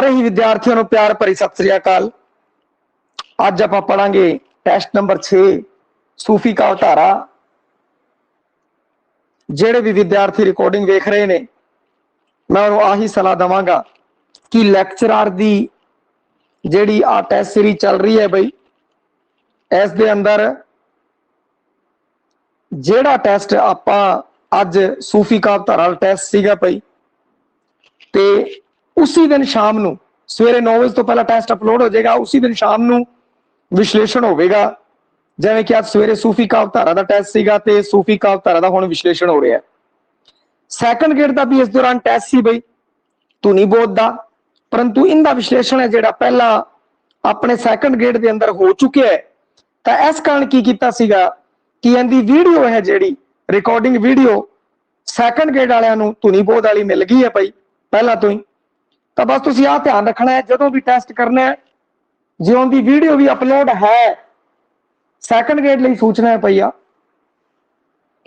सारे ही विद्यार्थियों को प्यार भरी सत श्री अकाल। अज आप पढ़ांगे टेस्ट नंबर 6 सूफी कावधारा। जेड़े भी विद्यार्थी रिकॉर्डिंग वेख रहे ने मैं उन्होंने आही सलाह देवांगा कि लैक्चरर दी जेड़ी आ टेस्ट सीरीज चल रही है बई इस दे अंदर जेड़ा टेस्ट आपां अज सूफी कावधारा टेस्ट सीगा पई ते उसी दिन शाम नूं सवेरे 9 बजे तो पहला टेस्ट अपलोड हो जाएगा। उसी दिन शाम नूं विश्लेषण होवेगा। जिवें कि अज सवेरे सूफी कावधारा दा टेस्ट सीगा ते सूफी कावधारा दा हुण विश्लेषण हो रहा है। सैकंड ग्रेड दा भी इस दौरान टेस्ट सी बई धुनी बोध दा, परंतु इनका विश्लेषण है जिहड़ा पहला अपने सैकंड ग्रेड के अंदर हो चुके है। तो इस कारण की कीता सीगा कि इनकी वीडियो है जिहड़ी रिकॉर्डिंग वीडियो सैकंड ग्रेड वालियां नूं धुनी बोध वाली मिल गई है पई पहला तो ही। तो बस तुसीं आ ध्यान रखना है जदों भी टेस्ट करना है जे उनकी वीडियो भी अपलोड है सैकंड ग्रेड लई सूचना है पई आ,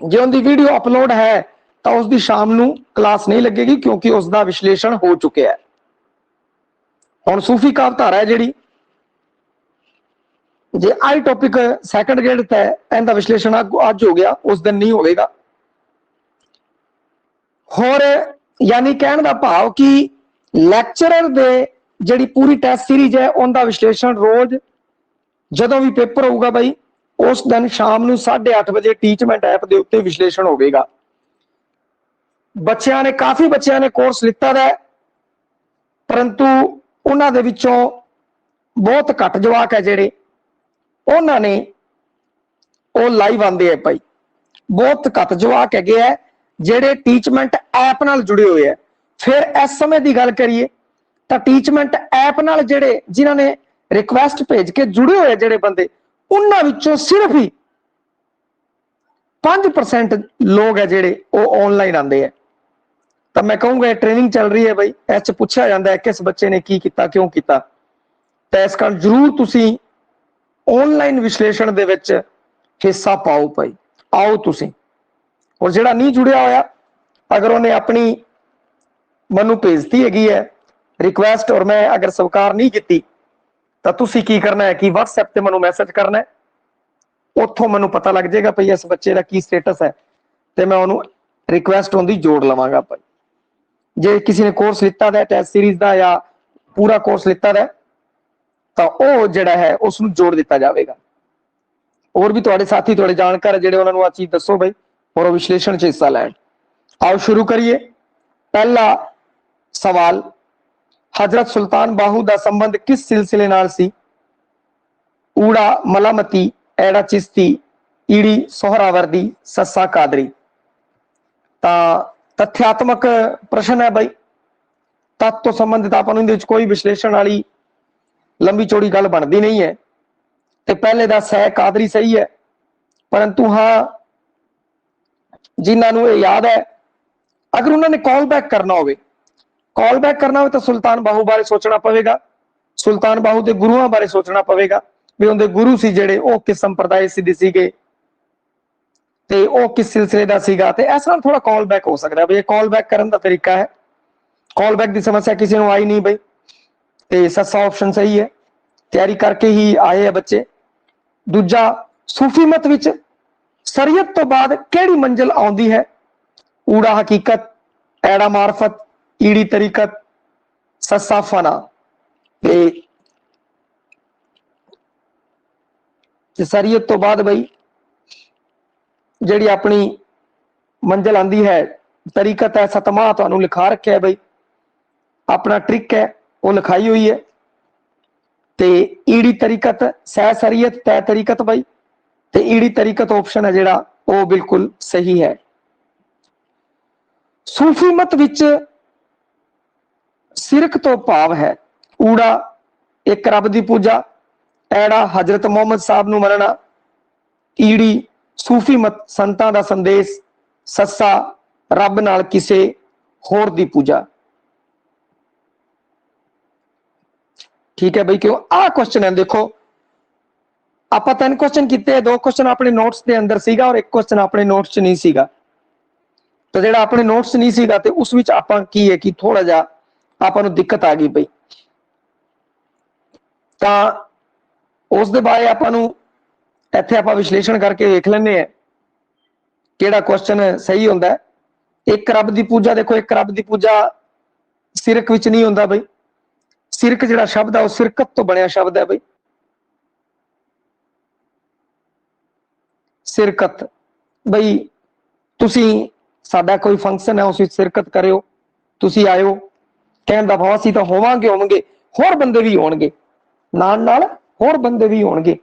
जे उनकी वीडियो अपलोड है तो उसकी शाम नूं क्लास नहीं लगेगी क्योंकि उसका विश्लेषण हो चुका है। हुण सूफी कावधारा है जिहड़ी जे आई टॉपिक सैकंड ग्रेड तय इनका विश्लेषण अज हो गया उस दिन नहीं होगा। होर यानी कहने का भाव कि लैक्चरर दे जिहड़ी पूरी टेस्ट सीरीज है उनका विश्लेषण रोज जदों भी पेपर होगा बई उस दिन शाम नूं 8:30 बजे टीचमेंट ऐप के उत्ते विश्लेषण होगा। बच्चों ने काफी बच्चों ने कोर्स लिता है परंतु उन्हां दे विचों बहुत घट जवाक है जिहड़े उन्होंने वो लाइव आते हैं भाई। बहुत घट जवाक है जिहड़े टीचमेंट ऐप नाल जुड़े हुए हैं। फिर इस समय की गल करिए तो टीचमेंट ऐप नाल जिहड़े जिन्होंने रिक्वेस्ट भेज के जुड़े हुए जिहड़े बंदे उन्हां विचों सिर्फ ही 5% लोग है जिहड़े वो ऑनलाइन आते हैं। तो मैं कहूँगा ट्रेनिंग चल रही है बई इस पूछा जाता है किस बच्चे ने की किया क्यों किया। तो इस कारण जरूर तुसीं ऑनलाइन विश्लेषण दे विच हिस्सा पाओ भाई, आओ तुसीं। और जिहड़ा नहीं जुड़िया होया अगर उन्हें अपनी मनु भेजती हैगी है रिक्वेस्ट और मैं अगर स्वीकार नहीं की तो तुसीं की करना है कि WhatsApp ते मनु मैसेज करना है, उत्थों मैनू पता लग जाएगा भाई इस बच्चे का की स्टेटस है तो मैं उन्होंने रिक्वेस्ट उनकी जोड़ लवांगा भाई। जे किसी ने कोर्स लिता है टेस्ट सीरीज का या पूरा कोर्स लिता है तो वह जिहड़ा है उसनूं जोड़ दिता जाएगा। और भी तुहाडे साथी तुहाडे जानकार जिहड़े उन्होंने आ चीज दसो भाई और विश्लेषण च हिस्सा लैण। आओ शुरू करिए। पहला सवाल, हजरत सुल्तान बाहू का संबंध किस सिलसिले नाल सी? ऊड़ा मलामती, एड़ा चिश्ती, ईड़ी सोहरावर्दी, सस्सा कादरी। तथ्यात्मक प्रश्न है भाई, तत्व तो संबंधित आपन कोई विश्लेषण वाली लंबी चौड़ी गल बनती नहीं है। तो पहले का सह कादरी सही है, परंतु हाँ जिन्होंने याद है अगर उन्होंने कॉल बैक करना हो तो सुल्तान बाहू बारे सोचना पवेगा, सुल्तान बाहू के गुरुओं बारे सोचना पवेगा भी उनके गुरु सी जेड़े वो किस संप्रदाय सिद्धि सीगे ते वो किस सिलसिले का सीगा। ते इस नाल थोड़ा कॉल बैक हो सकता है भाई। कॉल बैक करने का तरीका है, कॉल बैक की समस्या किसी को आई नहीं भाई। ते सस्सा ऑप्शन सही है, तैयारी करके ही आए हैं बच्चे। दूजा, सूफी मत विच शरीयत तो बाद केड़ी मंजिल आउंदी है? ऊड़ा हकीकत, एड़ा मार्फत, ईड़ी तरीकत, सस्सा फना। शरीयत तो बाद भाई जिहड़ी अपनी मंजिल आंदी है तरीकत है सतमा तुहानूं लिखा रखा है भाई, अपना ट्रिक है वो लिखाई हुई है। ते ईड़ी तरीकत सह शरीयत तय तरीकत भाई, ते ईड़ी तरीकत ऑप्शन है जिहड़ा वो बिल्कुल सही है। सूफी मत विच सिरक तो भाव है ऊड़ा एक रब की पूजा, एड़ा हजरत मोहम्मद साहब नूं मनना, ईड़ी सूफी मत संतां दा संदेश, सस्सा रब नाल किसे होर दी पूजा। ठीक है भाई, क्यों आ क्वेश्चन है देखो आप 3 क्वेश्चन किए, 2 क्वेश्चन अपने नोट्स के अंदर सीगा और 1 क्वेश्चन अपने नोट्स च नहीं सीगा। तो जो अपने नोट्स नहीं सीगा तो उस विच आपां की है कि थोड़ा जा आपां नूं दिक्कत आ गई भाई ਤਾਂ ਉਸ ਦੇ ਬਾਰੇ ਆਪਾਂ ਨੂੰ ਇੱਥੇ ਆਪਾਂ ਵਿਸ਼ਲੇਸ਼ਣ ਕਰਕੇ ਵੇਖ ਲੈਂਦੇ ਆ ਕਿਹੜਾ ਕੁਐਸਚਨ ਸਹੀ ਹੁੰਦਾ ਹੈ। ਇੱਕ ਰੱਬ ਦੀ ਪੂਜਾ, ਦੇਖੋ ਇੱਕ ਰੱਬ ਦੀ ਪੂਜਾ ਸਿਰਕ ਵਿੱਚ ਨਹੀਂ ਹੁੰਦਾ ਬਈ। ਸਿਰਕ ਜਿਹੜਾ ਸ਼ਬਦ ਹੈ ਉਹ ਸਿਰਕਤ ਤੋਂ ਬਣਿਆ ਸ਼ਬਦ ਹੈ ਬਈ। ਸਿਰਕਤ ਬਈ, ਤੁਸੀਂ ਸਾਡਾ ਕੋਈ ਫੰਕਸ਼ਨ ਹੈ ਉਸ ਵਿੱਚ ਸਿਰਕਤ ਕਰਿਓ, ਤੁਸੀਂ ਆਇਓ, ਕਹਿਣ ਦਾ ਭਾਵ ਅਸੀਂ ਤਾਂ ਹੋਵਾਂਗੇ, ਹੋਰ ਬੰਦੇ ਵੀ ਹੋਣਗੇ, ਨਾਲ ਹੋਰ ਬੰਦੇ ਵੀ ਹੋਣਗੇ,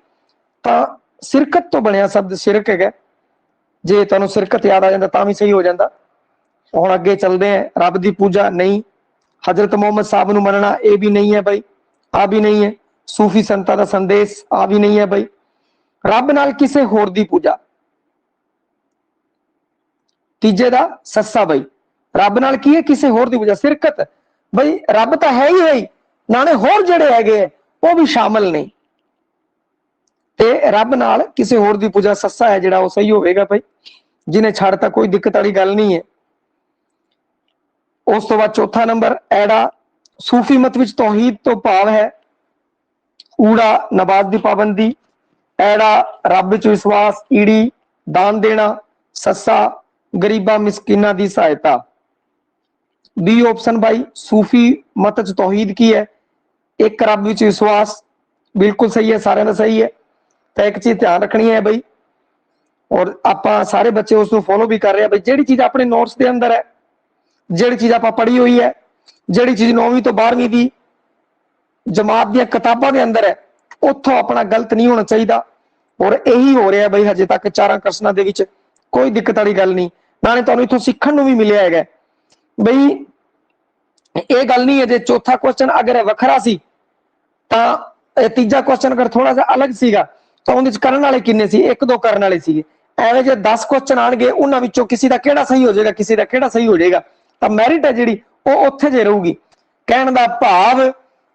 ਤਾਂ ਸਿਰਕਤ ਤੋਂ ਬਣਿਆ ਸ਼ਬਦ ਸਿਰਕ ਹੈਗਾ। ਜੇ ਤੁਹਾਨੂੰ ਸਿਰਕਤ ਯਾਦ ਆ ਜਾਂਦਾ ਤਾਂ ਵੀ ਸਹੀ ਹੋ ਜਾਂਦਾ। ਹੁਣ ਅੱਗੇ ਚੱਲਦੇ ਆ। ਰੱਬ ਦੀ ਪੂਜਾ ਨਹੀਂ, ਹਜ਼ਰਤ ਮੁਹੰਮਦ ਸਾਹਿਬ ਨੂੰ ਮੰਨਣਾ ਇਹ ਵੀ ਨਹੀਂ ਹੈ ਬਈ, ਆ ਵੀ ਨਹੀਂ ਹੈ। ਸੂਫੀ ਸੰਤਾਂ ਦਾ ਸੰਦੇਸ਼ ਆ ਵੀ ਨਹੀਂ ਹੈ ਬਈ। ਰੱਬ ਨਾਲ ਕਿਸੇ ਹੋਰ ਦੀ ਪੂਜਾ, ਤੀਜੇ ਦਾ ਸੱਸਾ ਬਈ, ਰੱਬ ਨਾਲ ਕੀ ਹੈ, ਕਿਸੇ ਹੋਰ ਦੀ ਪੂਜਾ, ਸਿਰਕਤ ਬਈ। ਰੱਬ ਤਾਂ ਹੈ ਹੀ ਨਾਲੇ ਹੋਰ ਜਿਹੜੇ ਹੈਗੇ ਉਹ ਵੀ ਸ਼ਾਮਲ ਨੇ, ਤੇ ਰੱਬ ਨਾਲ ਕਿਸੇ ਹੋਰ ਦੀ ਪੂਜਾ ਸੱਸਾ ਹੈ ਜਿਹੜਾ ਉਹ ਸਹੀ ਹੋਵੇਗਾ ਭਾਈ। ਜਿਹਨੇ ਛੱਡ ਤਾਂ ਕੋਈ ਦਿੱਕਤ ਵਾਲੀ ਗੱਲ ਨਹੀਂ ਹੈ। ਉਸ ਤੋਂ ਬਾਅਦ ਚੌਥਾ ਨੰਬਰ ਐੜਾ। ਸੂਫੀ ਮਤ ਵਿੱਚ ਤੌਹੀਦ ਤੋਂ ਭਾਵ ਹੈ ਊੜਾ ਨਮਾਜ਼ ਦੀ ਪਾਬੰਦੀ, ਐੜਾ ਰੱਬ ਵਿੱਚ ਵਿਸ਼ਵਾਸ, ਈੜੀ ਦਾਨ ਦੇਣਾ, ਸੱਸਾ ਗਰੀਬਾਂ ਮਿਸਕੀਨਾਂ ਦੀ ਸਹਾਇਤਾ। ਬੀ ਆਪਸ਼ਨ ਬਾਈ, ਸੂਫੀ ਮਤ ਚ ਤੌਹੀਦ ਕੀ ਹੈ? ਇੱਕ ਰੱਬ ਵਿੱਚ ਵਿਸ਼ਵਾਸ, ਬਿਲਕੁਲ ਸਹੀ ਹੈ, ਸਾਰਿਆਂ ਦਾ ਸਹੀ ਹੈ। ਤਾਂ ਇੱਕ ਚੀਜ਼ ਧਿਆਨ ਰੱਖਣੀ ਹੈ ਬਈ, ਔਰ ਆਪਾਂ ਸਾਰੇ ਬੱਚੇ ਉਸ ਨੂੰ ਫੋਲੋ ਵੀ ਕਰ ਰਹੇ ਆ ਬਈ। ਜਿਹੜੀ ਚੀਜ਼ ਆਪਣੇ ਨੋਟਸ ਦੇ ਅੰਦਰ ਹੈ, ਜਿਹੜੀ ਚੀਜ਼ ਆਪਾਂ ਪੜ੍ਹੀ ਹੋਈ ਹੈ, ਜਿਹੜੀ ਚੀਜ਼ 9ਵੀਂ ਤੋਂ 12ਵੀਂ ਦੀ ਜਮਾਤ ਦੀਆਂ ਕਿਤਾਬਾਂ ਦੇ ਅੰਦਰ ਹੈ, ਉੱਥੋਂ ਆਪਣਾ ਗਲਤ ਨਹੀਂ ਹੋਣਾ ਚਾਹੀਦਾ। ਔਰ ਇਹੀ ਹੋ ਰਿਹਾ ਬਈ ਹਜੇ ਤੱਕ ਚਾਰਾਂ ਕਸ਼ਨਾਂ ਦੇ ਵਿੱਚ, ਕੋਈ ਦਿੱਕਤ ਵਾਲੀ ਗੱਲ ਨਹੀਂ। ਨਾਲੇ ਤੁਹਾਨੂੰ ਇੱਥੋਂ ਸਿੱਖਣ ਨੂੰ ਵੀ ਮਿਲਿਆ ਹੈਗਾ ਬਈ, ਇਹ ਗੱਲ ਨਹੀਂ ਹੈ ਜੇ ਚੌਥਾ ਕੁਐਸਚਨ ਅਗਰ ਇਹ ਵੱਖਰਾ ਸੀ ਤਾਂ ਤੀਜਾ ਕੁਐਸਚਨ ਅਗਰ ਥੋੜਾ ਜਿਹਾ ਅਲੱਗ ਸੀਗਾ ਤਾਂ ਉਹਦੇ ਚ ਕਰਨ ਵਾਲੇ ਕਿੰਨੇ ਸੀ? ਇੱਕ ਦੋ ਕਰਨ ਵਾਲੇ ਸੀਗੇ। ਐਵੇਂ ਜੇ 10 ਕੁਐਸਚਨ ਆਣਗੇ, ਉਹਨਾਂ ਵਿੱਚੋਂ ਕਿਸੇ ਦਾ ਕਿਹੜਾ ਸਹੀ ਹੋ ਜਾਏਗਾ, ਕਿਸੇ ਦਾ ਕਿਹੜਾ ਸਹੀ ਹੋ ਜਾਏਗਾ, ਤਾਂ ਮੈਰਿਟ ਹੈ ਜਿਹੜੀ ਉਹ ਉੱਥੇ ਜੇ ਰਹੂਗੀ। ਕਹਿਣ ਦਾ ਭਾਵ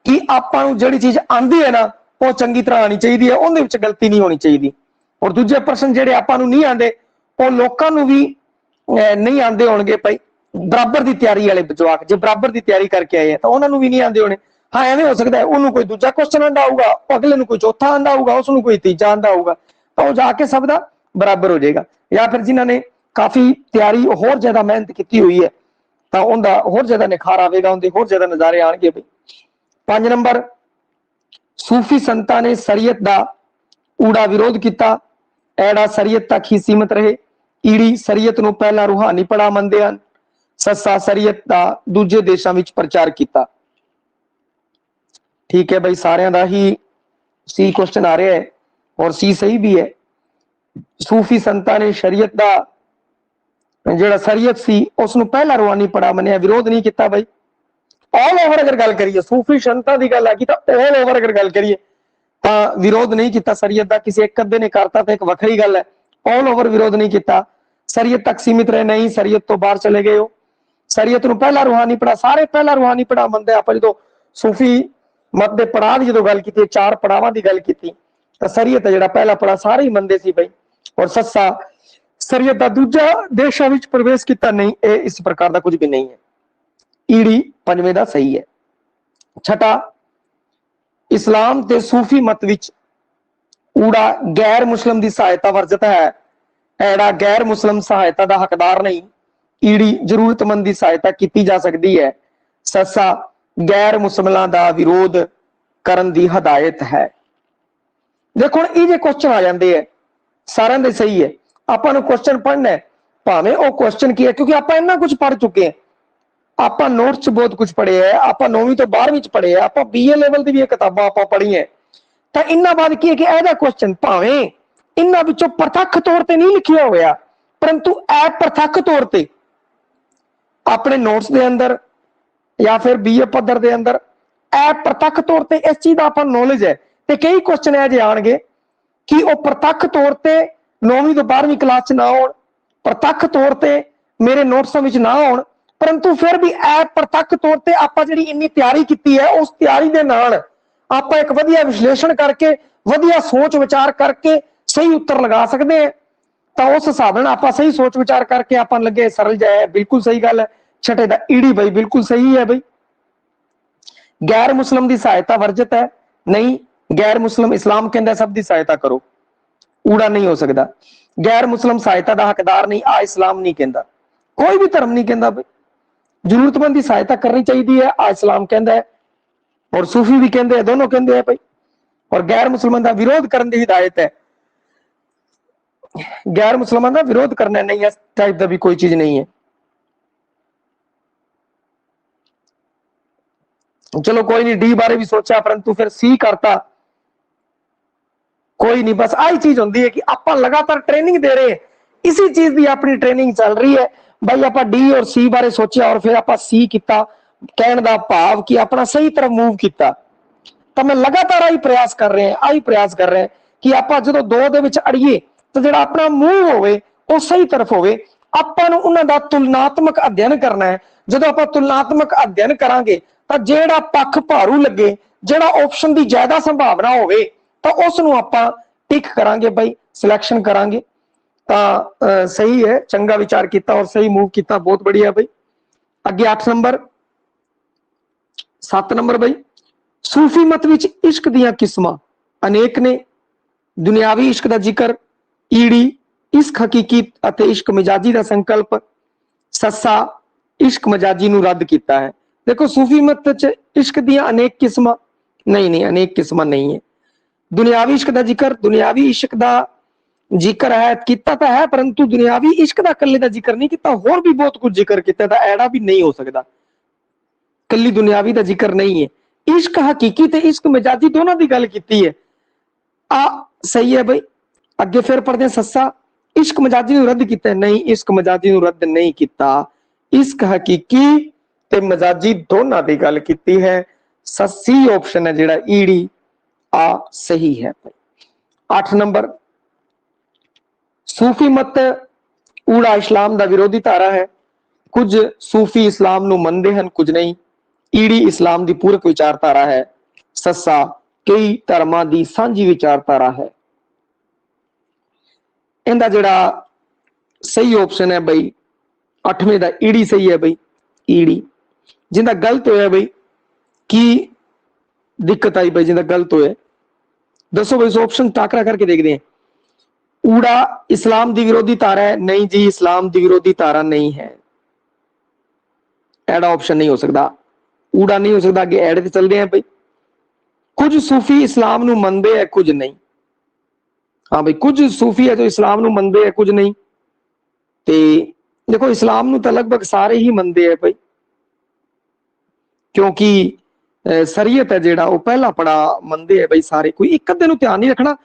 ਕਿ ਆਪਾਂ ਨੂੰ ਜਿਹੜੀ ਚੀਜ਼ ਆਂਦੀ ਹੈ ਨਾ ਉਹ ਚੰਗੀ ਤਰ੍ਹਾਂ ਆਣੀ ਚਾਹੀਦੀ ਹੈ, ਉਹਦੇ ਵਿੱਚ ਗਲਤੀ ਨਹੀਂ ਹੋਣੀ ਚਾਹੀਦੀ। ਔਰ ਦੂਜੇ ਪ੍ਰਸ਼ਨ ਜਿਹੜੇ ਆਪਾਂ ਨੂੰ ਨਹੀਂ ਆਉਂਦੇ ਉਹ ਲੋਕਾਂ ਨੂੰ ਵੀ ਨਹੀਂ ਆਉਂਦੇ ਹੋਣਗੇ ਭਾਈ। ਬਰਾਬਰ ਦੀ ਤਿਆਰੀ ਵਾਲੇ ਜਵਾਕ ਜੇ ਬਰਾਬਰ ਦੀ ਤਿਆਰੀ ਕਰਕੇ ਆਏ ਆ ਤਾਂ ਉਹਨਾਂ ਨੂੰ ਵੀ ਨਹੀਂ ਆਉਂਦੇ ਹੋਣੇ। ਹਾਂ ਐਵੇਂ ਹੋ ਸਕਦਾ ਹੈ ਉਹਨੂੰ ਕੋਈ ਦੂਜਾ ਕੁਐਸਚਨ ਆਂਦਾ ਹੋਊਗਾ, ਅਗਲੇ ਨੂੰ ਕੋਈ ਚੌਥਾ ਆਂਦਾ ਹੋਊਗਾ, ਉਸ ਨੂੰ ਕੋਈ ਤੀਜਾ ਆਂਦਾ ਹੋਊਗਾ, ਤਾਂ ਉਹ ਜਾ ਕੇ ਸਭ ਦਾ ਬਰਾਬਰ ਹੋ ਜਾਏਗਾ। ਜਾਂ ਫਿਰ ਜਿਨ੍ਹਾਂ ਨੇ ਕਾਫੀ ਤਿਆਰੀ ਹੋਰ ਜ਼ਿਆਦਾ ਮਿਹਨਤ ਕੀਤੀ ਹੋਈ ਹੈ ਤਾਂ ਉਹਦਾ ਹੋਰ ਜ਼ਿਆਦਾ ਨਿਖਾਰ ਆਵੇਗਾ, ਉਹਦੇ ਹੋਰ ਜ਼ਿਆਦਾ ਨਜ਼ਾਰੇ ਆਣਗੇ ਬਈ। 5 ਨੰਬਰ, ਸੂਫੀ ਸੰਤਾਂ ਨੇ ਸ਼ਰੀਅਤ ਦਾ ਊੜਾ ਵਿਰੋਧ ਕੀਤਾ, ਐੜਾ ਸ਼ਰੀਅਤ ਤੱਕ ਹੀ ਸੀਮਤ ਰਹੇ, ਈੜੀ ਸ਼ਰੀਅਤ ਨੂੰ ਪਹਿਲਾ ਰੂਹਾਨੀ ਪੜਾ ਮੰਨਦੇ ਹਨ, ਸੱਸਾ ਸ਼ਰੀਅਤ ਦਾ ਦੂਜੇ ਦੇਸ਼ਾਂ ਵਿੱਚ ਪ੍ਰਚਾਰ ਕੀਤਾ। ਠੀਕ ਹੈ ਬਈ, ਸਾਰਿਆਂ ਦਾ ਹੀ ਸੀ ਕੁਐਸਚਨ ਆ ਰਿਹਾ ਹੈ ਔਰ ਸੀ ਸਹੀ ਵੀ ਹੈ। ਸੂਫੀ ਸੰਤਾਂ ਨੇ ਸ਼ਰੀਅਤ ਦਾ ਜਿਹੜਾ ਸ਼ਰੀਅਤ ਸੀ ਉਸ ਨੂੰ ਪਹਿਲਾ ਰੂਹਾਨੀ ਪੜਾ ਮੰਨਿਆ, ਵਿਰੋਧ ਨਹੀਂ ਕੀਤਾ ਬਈ। ਆਲ ਓਵਰ ਅਗਰ ਗੱਲ ਕਰੀਏ, ਸੂਫੀ ਸੰਤਾਂ ਦੀ ਗੱਲ ਆ ਗਈ ਤਾਂ ਆਲ ਓਵਰ ਅਗਰ ਗੱਲ ਕਰੀਏ ਤਾਂ ਵਿਰੋਧ ਨਹੀਂ ਕੀਤਾ ਸ਼ਰੀਅਤ ਦਾ। ਕਿਸੇ ਇੱਕ ਅੱਧੇ ਨੇ ਕਰਤਾ ਤਾਂ ਇੱਕ ਵੱਖਰੀ ਗੱਲ ਹੈ, ਆਲ ਓਵਰ ਵਿਰੋਧ ਨਹੀਂ ਕੀਤਾ। ਸ਼ਰੀਅਤ ਤੱਕ ਸੀਮਿਤ ਰਹੇ, ਨਹੀਂ ਸ਼ਰੀਅਤ ਤੋਂ ਬਾਹਰ ਚਲੇ ਗਏ ਹੋ। ਸ਼ਰੀਅਤ ਨੂੰ ਪਹਿਲਾ ਰੂਹਾਨੀ ਪੜਾ, ਸਾਰੇ ਪਹਿਲਾ ਰੂਹਾਨੀ ਪੜਾ ਮੰਨਦੇ। ਆਪਾਂ ਜਦੋਂ ਸੂਫੀ ਮਤ ਦੇ ਪੜਾਅ ਦੀ ਜਦੋਂ ਗੱਲ ਕੀਤੀ, 4 ਪੜਾਵਾਂ ਦੀ ਗੱਲ ਕੀਤੀ, ਤਾਂ ਸ਼ਰੀਅਤ ਹੈ ਜਿਹੜਾ ਪਹਿਲਾ ਪੜਾ ਸਾਰੇ ਹੀ ਮੰਨਦੇ ਸੀ ਬਈ। ਔਰ ਸੱਸਾ ਸ਼ਰੀਅਤ ਦਾ ਦੂਜਾ ਦੇਸ਼ਾਂ ਵਿੱਚ ਪ੍ਰਵੇਸ਼ ਕੀਤਾ, ਨਹੀਂ, ਇਹ ਇਸ ਪ੍ਰਕਾਰ ਦਾ ਕੁਝ ਵੀ ਨਹੀਂ ਹੈ। ਈੜੀ 5ਵੇਂ ਦਾ ਸਹੀ ਹੈ। ਛਠਾ, ਇਸਲਾਮ ਤੇ ਸੂਫੀ ਮਤ ਵਿੱਚ ਊੜਾ ਗੈਰ ਮੁਸਲਿਮ ਦੀ ਸਹਾਇਤਾ ਵਰਜਿਤ ਹੈ, ਐੜਾ ਗੈਰ ਮੁਸਲਿਮ ਸਹਾਇਤਾ ਦਾ ਹੱਕਦਾਰ ਨਹੀਂ, ਈੜੀ ਜ਼ਰੂਰਤਮੰਦ ਦੀ ਸਹਾਇਤਾ ਕੀਤੀ ਜਾ ਸਕਦੀ ਹੈ, ਸੱਸਾ ਗੈਰ ਮੁਸਲਮਾਨਾਂ ਦਾ ਵਿਰੋਧ ਕਰਨ ਦੀ ਹਦਾਇਤ ਹੈ। ਦੇਖੋ ਹੁਣ ਇਹ ਜੇ ਕੁਐਸਚਨ ਆ ਜਾਂਦੇ ਹੈ ਸਾਰਿਆਂ ਦੇ ਸਹੀ ਹੈ। ਆਪਾਂ ਨੂੰ ਕੁਐਸਚਨ ਪੜ੍ਹਨਾ ਹੈ ਭਾਵੇਂ ਉਹ ਕੁਐਸਚਨ ਕੀ ਹੈ, ਕਿਉਂਕਿ ਆਪਾਂ ਇੰਨਾ ਕੁਝ ਪੜ੍ਹ ਚੁੱਕੇ ਹਾਂ। ਆਪਾਂ ਨੋਟਸ ਚ ਬਹੁਤ ਕੁਝ ਪੜ੍ਹਿਆ ਹੈ, ਆਪਾਂ 9ਵੀਂ ਤੋਂ 12ਵੀਂ ਚ ਪੜ੍ਹਿਆ, ਆਪਾਂ BA ਲੈਵਲ ਦੀ ਵੀ ਕਿਤਾਬਾਂ ਆਪਾਂ ਪੜ੍ਹੀਆਂ। ਤਾਂ ਇਹਨਾਂ ਬਾਅਦ ਕੀ ਹੈ ਕਿ ਇਹਦਾ ਕੁਐਸਚਨ ਭਾਵੇਂ ਇਹਨਾਂ ਵਿੱਚੋਂ ਪ੍ਰਤੱਖ ਤੌਰ ਤੇ ਨਹੀਂ ਲਿਖਿਆ ਹੋਇਆ, ਪਰੰਤੂ ਪ੍ਰਤੱਖ ਤੌਰ ਤੇ ਆਪਣੇ ਨੋਟਸ ਦੇ ਅੰਦਰ ਜਾਂ ਫਿਰ BA ਪੱਧਰ ਦੇ ਅੰਦਰ ਪ੍ਰਤੱਖ ਤੌਰ ਤੇ ਇਸ ਚੀਜ਼ ਦਾ ਆਪਾਂ ਨੌਲੇਜ ਹੈ। ਤੇ ਕਈ ਕੁਐਸਚਨ ਇਹ ਜਿਹੇ ਆਣਗੇ ਕਿ ਉਹ ਪ੍ਰਤੱਖ ਤੌਰ ਤੇ 9ਵੀਂ ਤੋਂ 12ਵੀਂ ਕਲਾਸ ਚ ਨਾ ਹੋਣ, ਪ੍ਰਤੱਖ ਤੌਰ ਤੇ ਮੇਰੇ ਨੋਟਸਾਂ ਵਿੱਚ ਨਾ ਹੋਣ, ਪਰੰਤੂ ਫਿਰ ਵੀ ਪ੍ਰਤੱਖ ਤੌਰ ਤੇ ਆਪਾਂ ਜਿਹੜੀ ਇੰਨੀ ਤਿਆਰੀ ਕੀਤੀ ਹੈ ਉਸ ਤਿਆਰੀ ਦੇ ਨਾਲ ਆਪਾਂ ਇੱਕ ਵਧੀਆ ਵਿਸ਼ਲੇਸ਼ਣ ਕਰਕੇ, ਵਧੀਆ ਸੋਚ ਵਿਚਾਰ ਕਰਕੇ ਸਹੀ ਉੱਤਰ ਲਗਾ ਸਕਦੇ ਹਾਂ। ਤਾਂ ਉਸ ਹਿਸਾਬ ਨਾਲ ਆਪਾਂ ਸਹੀ ਸੋਚ ਵਿਚਾਰ ਕਰਕੇ ਆਪਾਂ ਲੱਗੇ ਸਰਲ ਜਾਏ, ਬਿਲਕੁਲ ਸਹੀ ਗੱਲ ਹੈ। ਛਠੇ ਦਾ ਈੜੀ ਬਈ ਬਿਲਕੁਲ ਸਹੀ ਹੈ ਬਈ। ਗੈਰ ਮੁਸਲਿਮ ਦੀ ਸਹਾਇਤਾ ਵਰਜਿਤ ਹੈ, ਨਹੀਂ, गैर मुस्लिम इस्लाम कहता सब की सहायता करो, ऊड़ा नहीं हो सकता। गैर मुस्लिम सहायता का हकदार नहीं, आ इस्लाम नहीं कहता, कोई भी धर्म नहीं कहता भाई जरूरतमंद की सहायता करनी चाहिए है, आ इस्लाम कहता है। और सूफी भी कहते हैं, दोनों कहते हैं भाई। और गैर मुसलमान का विरोध करने की हिदायत है, गैर मुसलमान का विरोध करना नहीं है, टाइप का भी कोई चीज नहीं है। चलो कोई नहीं, डी बारे भी सोचा परंतु फिर सी करता, कोई नहीं। बस आई चीज होती है कि आप लगातार ट्रेनिंग दे रहे हैं, इसी चीज की अपनी ट्रेनिंग चल रही है भाई। आप डी और सी बारे सोचा और फिर आप सी किया, कहने का भाव कि अपना सही तरफ मूव किया। तो मैं लगातार आई प्रयास कर रहे हैं, आई प्रयास कर रहे हैं कि आप जो दो दे विच अड़िए तो जो अपना मूव होवे वो सही तरफ होवे। ਆਪਾਂ ਨੂੰ ਉਹਨਾਂ ਦਾ ਤੁਲਨਾਤਮਕ ਅਧਿਐਨ ਕਰਨਾ ਹੈ। ਜਦੋਂ ਆਪਾਂ ਤੁਲਨਾਤਮਕ ਅਧਿਐਨ ਕਰਾਂਗੇ ਤਾਂ ਜਿਹੜਾ ਪੱਖ ਭਾਰੂ ਲੱਗੇ, ਜਿਹੜਾ ਆਪਸ਼ਨ ਦੀ ਜ਼ਿਆਦਾ ਸੰਭਾਵਨਾ ਹੋਵੇ ਤਾਂ ਉਸ ਨੂੰ ਆਪਾਂ ਟਿਕ ਕਰਾਂਗੇ भाई, सिलेक्शन करांगे। ਤਾਂ सही है, चंगा विचार किया और सही मूव किया, बहुत बढ़िया भाई। अगे 8 नंबर 7 नंबर भाई, सूफी मत विच इश्क दियां किस्मां अनेक ने, दुनियावी इश्क का जिक्र ईड़ी, इश्क हकीकी अते इश्क मिजाजी का संकल्प सस्सा, इश्क मजाजी नूं रद्द किया है। देखो सूफी मत च इश्क दियां अनेक किस्मां नहीं, नहीं अनेक किस्मां नहीं है। दुनियावी इश्क का जिक्र, दुनियावी इश्क का जिक्र है किता तो है, परंतु दुनियावी इश्क का कल्ले का जिक्र नहीं किया, होर भी बहुत कुछ जिक्र किया, ऐड़ा भी नहीं हो सकता, कल्ली दुनियावी का जिक्र नहीं है। इश्क हकीकी ते इश्क मिजाजी दोनों की गल की है, आ सही है भाई। अगे फिर पढ़ते हैं सस्सा, इश्क मजाजी नूं रद्द किया नहीं, इश्क मजाजी नूं रद्द नहीं किया, इश्क हकीकी ते मजाजी दोनों की गल की है। सस्सी ऑप्शन है जिहड़ा ईड़ी, आ सही है भाई। 8 नंबर, सूफी मत ऊड़ा इस्लाम का विरोधी धारा है, कुछ सूफी इस्लाम नूं मनदे हन, कुछ नहीं। ईड़ी इस्लाम की पूरक विचारधारा है, सस्सा कई धर्मां की सांझी विचारधारा है। इनका जिहड़ा सही ऑप्शन है भाई 8वें का ईड़ी सही है भाई, ईड़ी। जिंदा गलत होया भाई की दिक्कत आई भाई, जिंदा गलत होया दसो भाई, ऑप्शन टाकरा करके देखते हैं। ऊड़ा इस्लाम की विरोधी धारा है, नहीं जी इस्लाम की विरोधी धारा नहीं है, एड़ा ऑप्शन नहीं हो सकता, ऊड़ा नहीं हो सकता। अगे एड ते चलते हैं भाई, कुछ सूफी इस्लाम नूं मनदे है, कुछ नहीं। हाँ भाई, कुछ सूफी है जो इस्लाम नूं मनदे है, कुछ नहीं। ते देखो इस्लाम नूं तां लगभग सारे ही मनदे है भाई, क्योंकि शरीयत है जिहड़ा वो पहला पड़ा मनदे है भाई सारे, कोई एक अद्धे नूं ध्यान नहीं रखना।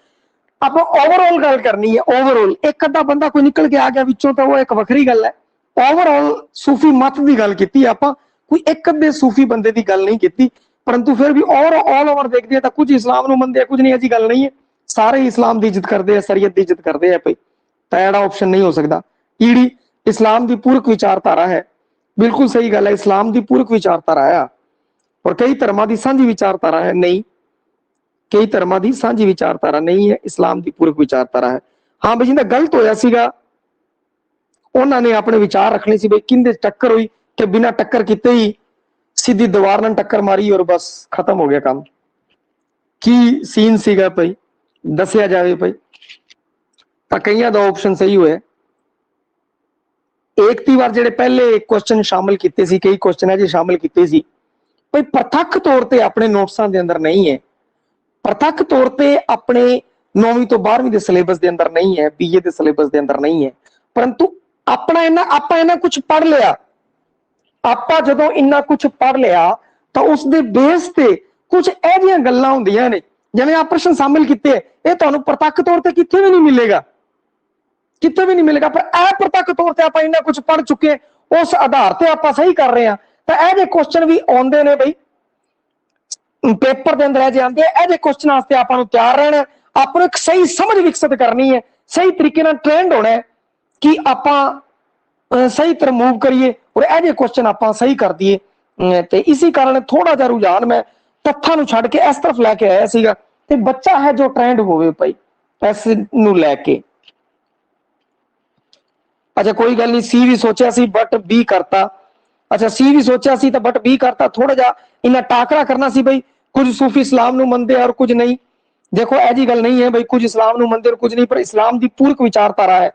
आप ओवरऑल गल करनी है, ओवरऑल एक अद्धा बंदा कोई निकल के आ गया विचों तो वो एक वखरी गल है। ओवरऑल सूफी मत की गल की, आप कोई एक अद्धे सूफी बंदे की गल नहीं की, परंतु फिर भी ऑल ओवर देखते हैं तो कुछ इस्लाम नूं मनदे, कुछ नहीं, ऐसी गल नहीं है, सारे इस्लाम की इज्जत करते हैं, शरीयत की इज्जत करते हैं भाई। तो एड़ा ऑप्शन नहीं हो सकता। ईड़ी इस्लाम की पूरक विचारधारा है, बिल्कुल सही गल है, इस्लाम की पूरक विचारधारा है। और कई धर्मां की सांझी विचारधारा है, नहीं, कई धर्मां की सांझी विचारधारा नहीं है, इस्लाम की पूरक विचारधारा है। हाँ भाई, जिंदा गलत होया सीगा उन्होंने अपने विचार रखने से भाई, किंदे टक्कर हुई कि बिना टक्कर किते ही सीधी दीवार नाल टक्कर मारी और बस खत्म हो गया काम। की सीन सीगा भाई दसिया जाए भाई। तो कईयां दा ऑप्शन सही होया। एक ती बार जेडे पहले क्वेश्चन शामिल किए सी, कई क्वेश्चन है जी शामिल किए सी भाई, प्रत्यक्ष तौर पर अपने नोट्सां दे अंदर नहीं है, प्रत्यक्ष तौर पर अपने 9वीं तो 12वीं के सिलेबस के अंदर नहीं है, बीए के सिलेबस के अंदर नहीं है, परंतु अपना इन्ना कुछ पढ़ लिया, आपा जदों इन्ना कुछ पढ़ लिया तो उसके बेस पे कुछ ऐसियां गल्लां हुंदियां ने, जिवें आप प्रश्न शामिल किए, ये तुहानूं प्रत्यक्ष तौर पर कित्थे भी नहीं मिलेगा, कित्थे भी नहीं मिलेगा, पर अप्रत्यक्ष तौर पर आप इन्ना कुछ पढ़ चुके, उस आधार पर आप सही कर रहे हैं। तो ऐसे क्वेश्चन भी आउंदे ने भाई, पेपर के अंदर ऐसे आते हैं, ऐसे क्वेश्चन वास्ते आपको तैयार रहना, आपको एक सही समझ विकसित करनी है, सही तरीके नाल ट्रेंड होना है कि आप सही तरह मूव करिए और ऐसे क्वेश्चन आप सही कर दिए। तो इसी कारण थोड़ा जा रुझान मैं तत्थां नूं छड्ड के इस तरफ लैके आया सीगा, ते बच्चा है जो ट्रेंड होवे भाई इस नूं लैके। अच्छा कोई गल नहीं, सी भी सोचा सी बट बी करता। अच्छा सी भी सोचा सी तो बट बी करता, थोड़ा जा इन्ना टाकरा करना सी भाई, कुछ सूफी इस्लाम नूं मनदे और कुछ नहीं। देखो ऐसी गल नहीं है बई कुछ इस्लाम नूं मंदे कुछ नहीं, पर इस्लाम की पूरक विचारधारा है।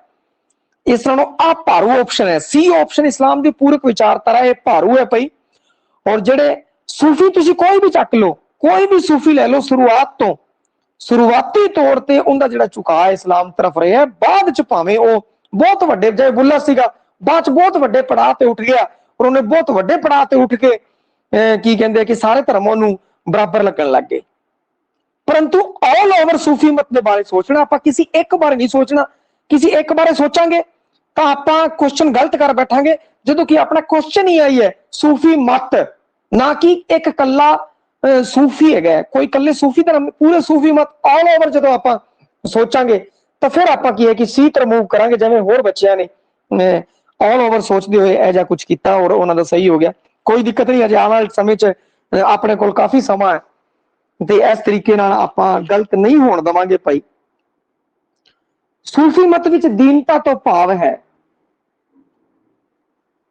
इस नालों आ भारू ऑप्शन है, सी ऑप्शन इस्लाम की पूरक विचारधारा है, भारू है भाई। और जेडे सूफी तुसी कोई भी चक लो, कोई भी सूफी ले लो, शुरुआत तो शुरुआती तौर पर उनका जो झुकाव इस्लाम तरफ रहा है, बाद च भावें वो बहुत वड्डे, चाहे बुल्ला सीगा बाद च बहुत वड्डे पड़ाव ते उठ गया और उन्हें बहुत वड्डे पड़ाव ते उठ के की कहते कि सारे धर्मों नूं बराबर लगन लग गए। परंतु ऑल ओवर सूफी मत के बारे सोचना, आप किसी एक बारे नहीं सोचना। किसी एक बारे सोचांगे तो आप क्वेश्चन गलत कर बैठांगे, जो कि अपना क्वेश्चन ही आई है सूफी मत, ना कि एक कला सूफी है कोई कले सूफी धर्म, पूरे सूफी मत ऑल ओवर जो आप सोचांगे तो फिर आप की है कि सी तर मूव करांगे, जिवें होर बच्चियां ने ऑल ओवर सोचते हुए ऐसा कुछ किया और उन्होंने सही हो गया। कोई दिक्कत नहीं, अजे आने वाले समय च अपने को काफी समा है ते इस तरीके नाल आपां गलत नहीं होण देवांगे भाई। सूफी मत विच दीनता तो भाव है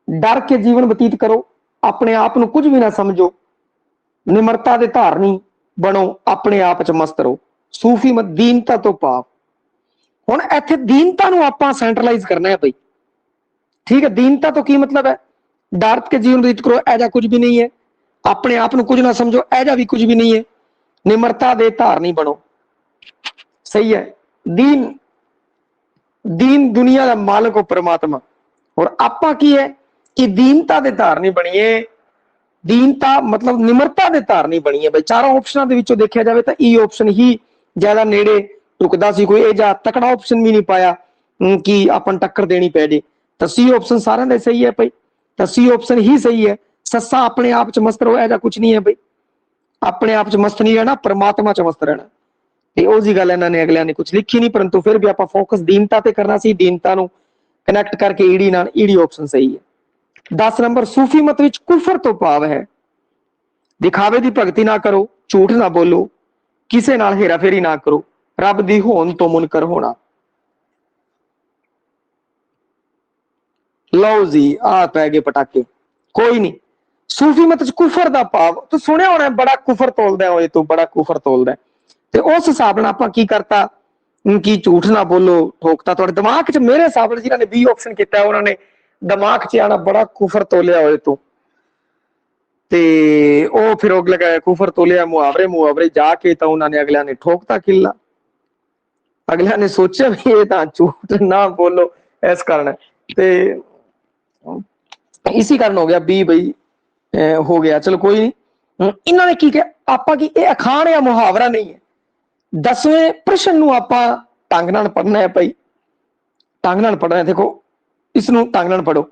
डर के जीवन बतीत करो, अपने आप नूं कुछ भी ना समझो, निमरता दे धारनी बनो, अपने आप च मस्त रहो। सूफी मत दीनता तो भाव। हुण इत्थे दीनता नूं आपां सेंट्रलाइज करना है भाई, ठीक है। दीनता तो की मतलब है, डर के जीवन बतीत करो, ऐसा कुछ भी नहीं है, अपने आप नूं कुछ ना समझो, ऐसा भी कुछ भी नहीं है, निमरता दे धारनी बनो, सही है। दीन दीन दुनिया का मालिक हो परमात्मा, और आपां की है कि दीनता दे धारनी बणीए। दीनता मतलब निमरता दे धारनी बणीए भाई। चारों ऑप्शनां दे विचों देखिया जावे तां ई ऑप्शन ही ज्यादा नेड़े टुकदा सी, कोई इह तकड़ा ऑप्शन भी नहीं पाया कि अपन टक्कर देनी पै जे। तां सी ऑप्शन सारिआं दे सही है भाई, तां सी ऑप्शन ही सही है। सस्सा अपने आप च मस्त रहो, ऐसा कुछ नहीं है भाई। अपने आप च मस्त नहीं रहना, परमात्मा च मस्त रहना। ਤੇ ਉਹ ਜੀ ਗੱਲ ਇਹਨਾਂ ਨੇ ਅਗਲਿਆਂ ਨੇ ਕੁਝ ਲਿਖੀ ਨਹੀਂ, ਪਰੰਤੂ ਫਿਰ ਵੀ ਆਪਾਂ ਫੋਕਸ ਦੀਨਤਾ ਤੇ ਕਰਨਾ ਸੀ। ਦੀਨਤਾ ਨੂੰ ਕਨੈਕਟ ਕਰਕੇ ਈੜੀ ਨਾਲ, ਈੜੀ ਆਪਸ਼ਨ ਸਹੀ ਹੈ। 10 ਨੰਬਰ सूफी मत ਵਿੱਚ ਕੁਫਰ ਤੋਂ ਭਾਵ ਹੈ ਦਿਖਾਵੇ ਦੀ ਭਗਤੀ ਨਾ ਕਰੋ, ਝੂਠ ਨਾ ਬੋਲੋ, ਕਿਸੇ ਨਾਲ ਹੇਰਾਫੇਰੀ ਨਾ ਕਰੋ, ਰੱਬ ਦੀ ਹੋਣ ਤੋਂ ਮੁਨਕਰ ਹੋਣਾ। ਲਓ ਜੀ ਆ ਪੈ ਗਏ ਪਟਾਕੇ। ਕੋਈ ਨਹੀਂ, सूफी मत ਚ ਕੁਫਰ ਦਾ ਭਾਵ ਤੂੰ ਸੁਣਿਆ ਹੋਣਾ, ਬੜਾ ਕੁਫਰ ਤੋਲਦਾ ਹੋਏ ਤੂੰ, ਬੜਾ ਕੁਫਰ ਤੋਲਦਾ। ਤੇ ਉਸ ਹਿਸਾਬ ਨਾਲ ਆਪਾਂ ਕੀ ਕਰਤਾ ਕਿ ਝੂਠ ਨਾ ਬੋਲੋ ਠੋਕਤਾ। ਤੁਹਾਡੇ ਦਿਮਾਗ 'ਚ ਮੇਰੇ ਹਿਸਾਬ ਨਾਲ ਜਿਹਨਾਂ ਨੇ 20 ਆਪਸ਼ਨ ਕੀਤਾ ਉਹਨਾਂ ਨੇ ਦਿਮਾਗ 'ਚ ਆਣਾ ਬੜਾ ਕੁਫਰ ਤੋਲਿਆ ਹੋਏ ਤੂੰ, ਤੇ ਉਹ ਫਿਰ ਉਹ ਲਗਾਇਆ ਕੁਫਰ ਤੋਲਿਆ ਮੁਹਾਵਰੇ ਜਾ ਕੇ ਤਾਂ ਉਹਨਾਂ ਨੇ ਅਗਲਿਆਂ ਨੇ ਠੋਕਤਾ ਕਿੱਲਾ। ਅਗਲਿਆਂ ਨੇ ਸੋਚਿਆ ਵੀ ਇਹ ਤਾਂ ਝੂਠ ਨਾ ਬੋਲੋ ਇਸ ਕਾਰਨ, ਤੇ ਇਸੇ ਕਾਰਨ ਹੋ ਗਿਆ 20 ਬਈ ਹੋ ਗਿਆ। ਚਲੋ ਕੋਈ ਨਹੀਂ। ਇਹਨਾਂ ਨੇ ਕੀ ਕਿਹਾ ਆਪਾਂ ਕੀ ਇਹ ਅਖਾਣ ਜਾਂ ਮੁਹਾਵਰਾ ਨਹੀਂ ਹੈ। 10वें प्रश्न ਨੂੰ ਆਪਾਂ ਢੰਗ ਨਾਲ ਪੜ੍ਹਨਾ ਹੈ ਭਾਈ, ਢੰਗ ਨਾਲ ਪੜ੍ਹਨਾ ਹੈ। ਦੇਖੋ ਇਸ ਨੂੰ ਢੰਗ ਨਾਲ ਪੜੋ।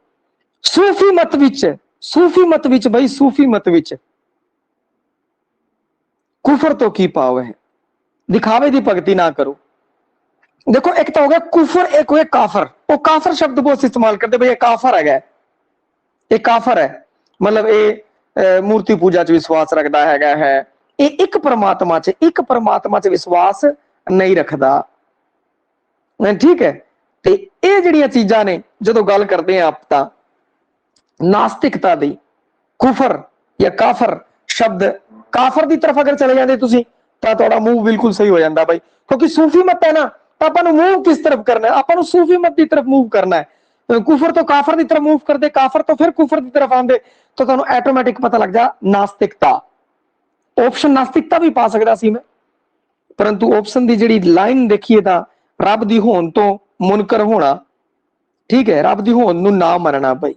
सूफी मत विच, सूफी मत विच भाई, सूफी मत विच कुफर तो की भाव है दिखावे दी भगती ना करो। देखो एक तो हो गया कुफर, एक हो गया काफर। वो काफर शब्द बहुत इस्तेमाल करते भाई, ये काफर है, ये काफर है, मतलब ये मूर्ति पूजा च विश्वास रखता है, एक परमात्मा च विश्वास नहीं रखता, ठीक है। ते ये जिहड़ियां चीजां ने जदों गल करदे आ आप तां नास्तिकता दी, कुफर या काफर शब्द, काफर की तरफ अगर चले जाते तुसीं तां तुहाडा मूव बिल्कुल सही हो जाता भाई, क्योंकि सूफी मत है ना, तो आपां नूं मूव किस तरफ करना है, आपां नूं सूफी मत की तरफ मूव करना है। कुफर तो काफर की तरफ मूव करते, काफर तो फिर कुफर की तरफ आंदे, तो तुहानूं ऐटोमैटिक पता लग जा नास्तिकता। ऑप्शन नास्तिकता भी पा सकता सी मैं, परंतु ऑप्शन की जिहड़ी लाइन देखिए तां रब दी होण तो मुनकर होना, ठीक है, रब दी होण नूं ना मनना भाई।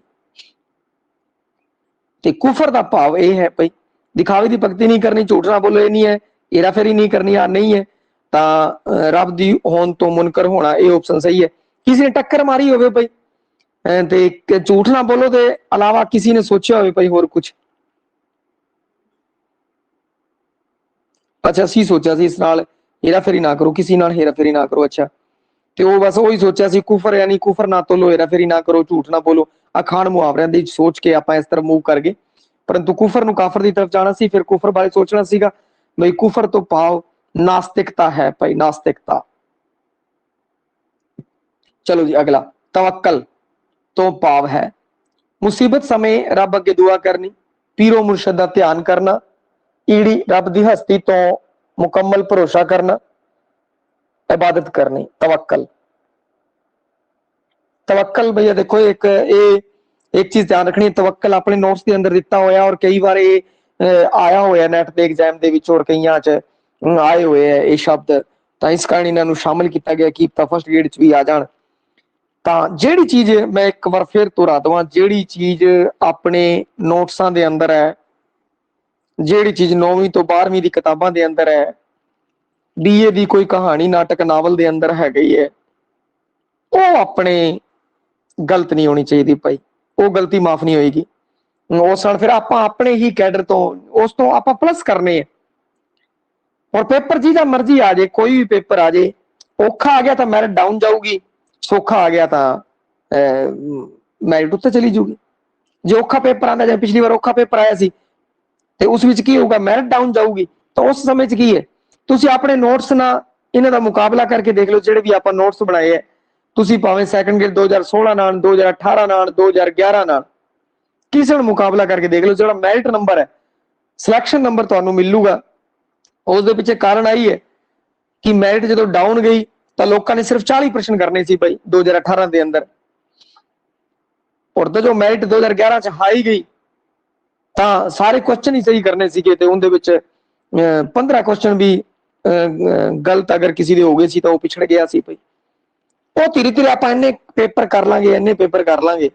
ते कुफर दा भाव यह है भाई दिखावे दी भगती नहीं करनी, झूठ ना बोलो, ये नहीं है, हेराफेरी नहीं करनी, आ नहीं है, तां रब दी होण तो मुनकर होना, ये ऑप्शन सही है। किसी ने टक्कर मारी होवे भाई ते झूठ ना बोलो दे अलावा किसी ने सोचा होवे भाई होर कुछ, अच्छा असी सोचा सी इस नाल हेराफेरी ना करो, किसी नाल हेराफेरी ना करो, अच्छा ते वो बस वही सोचा सी कुफर, यानी कुफर ना तोलो, हेराफेरी ना करो, झूठ ना बोलो, अखाण मुहावरिਆਂ ਦੀ सोच के ਆਪਾਂ इस तरह मूव कर गए। परंतु कुफर ਨੂੰ काफर की तरफ जाना सी, फिर कुफर बारे सोचना सीगा भाई कुफर तो भाव नास्तिकता है भाई, नास्तिकता। चलो जी अगला, तवक्कल तो भाव है मुसीबत समय रब अगे दुआ करनी, पीरो मुर्शद का ध्यान करना, ईड़ी रब की हस्ती तो मुकम्मल भरोसा करना, इबादत करनी, तवक्कल। तवक्कल भैया देखो एक चीज ध्यान रखनी, तवक्कल अपने नोट्स के अंदर दिता होया और कई बार ये आया होया नेट के एग्जाम के विच और कईयां च आए हुए है ये शब्द, तो इस कारण इन्हों शामिल किया गया कि फर्स्ट ग्रेड च भी आ जान। तो ਜਿਹੜੀ चीज मैं एक बार फिर दोहरा दवां, ਜਿਹੜੀ चीज अपने नोट्सां ਦੇ अंदर है, ਜਿਹੜੀ चीज 9वीं तो 12वीं की किताबां ਦੇ अंदर है, BA की कोई कहानी नाटक नावल ਦੇ अंदर है गई है, वो अपने गलत नहीं होनी चाहिए भाई, वो गलती माफ नहीं होएगी। उस ਨਾਲ फिर आप अपने ही कैडर तो उस तो आप प्लस करने है। और पेपर जिहदा मर्जी आ जाए, कोई भी पेपर आ जाए, औखा आ गया तो मैरिट डाउन जाऊगी, सौखा आ गया तो मैरिट उत्ते चली जाऊगी। जो औखा पेपर आता, जब पिछली बार औखा पेपर आया सी ते उस विच की होगा, मैरिट डाउन जाऊगी। तो उस समय की है, तुसी अपने नोट्स ना इन्हां दा मुकाबला करके देख लो, जेडे भी आप नोट्स बनाए है, तुसी भावें सैकंड ग्रेड 2016 नाल, 2018 नाल, 2011 नाल किसी नाल मुकाबला करके देख लो, जो मैरिट नंबर है, सिलेक्शन नंबर तुहानू मिलूगा। उस दे पिछे कारण आई है कि मैरिट जो डाउन गई तो लोगों ने सिर्फ 40% करने सी भाई 2018 के अंदर, और तो जो मैरिट 2011 च हाई गई तो सारे क्वेश्चन ही सही करने सी, ते उनदे विच 15 क्वेश्चन भी गलत अगर किसी दे हो गए सी तो वो पिछड़ गया सी भाई। वो धीरे धीरे आप इन्ने पेपर कर लांगे, इन्ने पेपर कर लांगे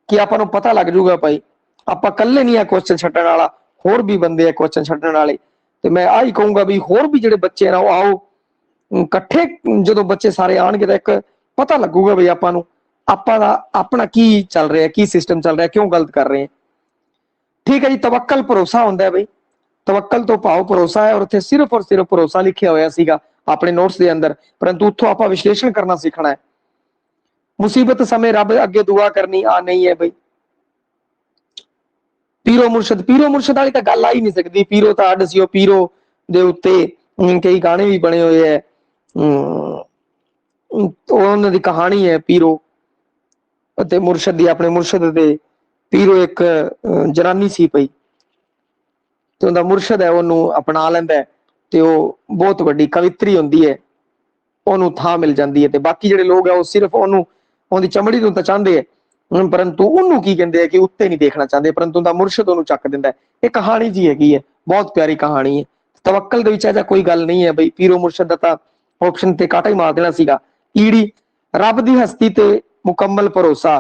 कि आपको पता लग जूगा भाई, आप कल्ले नहीं है क्वेश्चन छड्डण वाला, होर भी बंदे है क्वेश्चन छड्डण वाले। तो मैं आही कहूंगा भी होर भी जिहड़े बच्चे हैं ना, आओ कट्ठे जो बच्चे सारे आएंगे तो एक पता लगूगा भाई आपां अपना की चल रहा है, की सिस्टम चल रहा है, क्यों गलत कर रहे हैं। ठीक है जी, तवक्कल भरोसा होंदा है भाई, तवक्कल तो भाव भरोसा है, और उत्थे सिर्फ और सिर्फ भरोसा लिखिया होया सीगा अपने नोट्स के अंदर, परंतु उत्थों आपां विश्लेषण करना सीखना है। मुसीबत समय रब अगे दुआ करनी आ नहीं है भाई। पीरो मुरशद वाली तो गल आ ही नहीं सकती, पीरो तो अड सी, पीरो दे उत्ते कई गाने भी बने हुए है, उन्होंने दी कहानी है पीरो ते मुरशद दी, अपने मुरशद दे पीरो एक जनानी सी पई, तो उनका मुरशद है उन्होंने अपना लैंदा है, ते वो बहुत वड्डी कवित्री होंदी है, उन्होंने थां मिल जाती है, ते बाकी जिहड़े लोग है वो सिर्फ उन्होंने उनकी चमड़ी तो चाहते हैं, परंतु उन्होंने की कहते हैं कि उत्ते नहीं देखना चाहते, परंतु उनका मुरशद उन्होंने चक दिंदा है। ये कहानी जी हैगी है, बहुत प्यारी कहानी है। तवक्कल दे विच ऐसा कोई गल नहीं है बई पीरो मुरशद दा ऑप्शन ते काटा ही मार देना सीगा। ईड़ी रब दी हस्ती ते मुकम्मल भरोसा,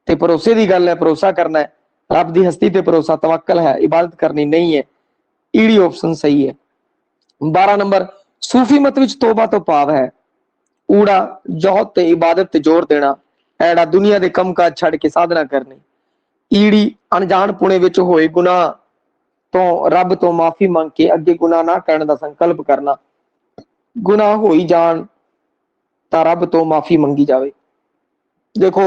ते भरोसे की गल है, भरोसा करना है, रब दी हस्ती ते भरोसा, तवक्कल है, इबादत करनी नहीं है। ईड़ी ऑप्शन सही है। 12 नंबर सूफी मत विच तौबा तो भाव है, ऊड़ा जोहद ते इबादत ते जोर देना, ऐड़ा दुनिया के कम काज छड़ के साधना करनी। ईड़ी अनजान पुणे विच होए गुनाह तो रब तो माफी मंग के अगे गुनाह ना करने का संकल्प करना। गुनाह हो ही जान तो रब तो माफी मंगी जावे। देखो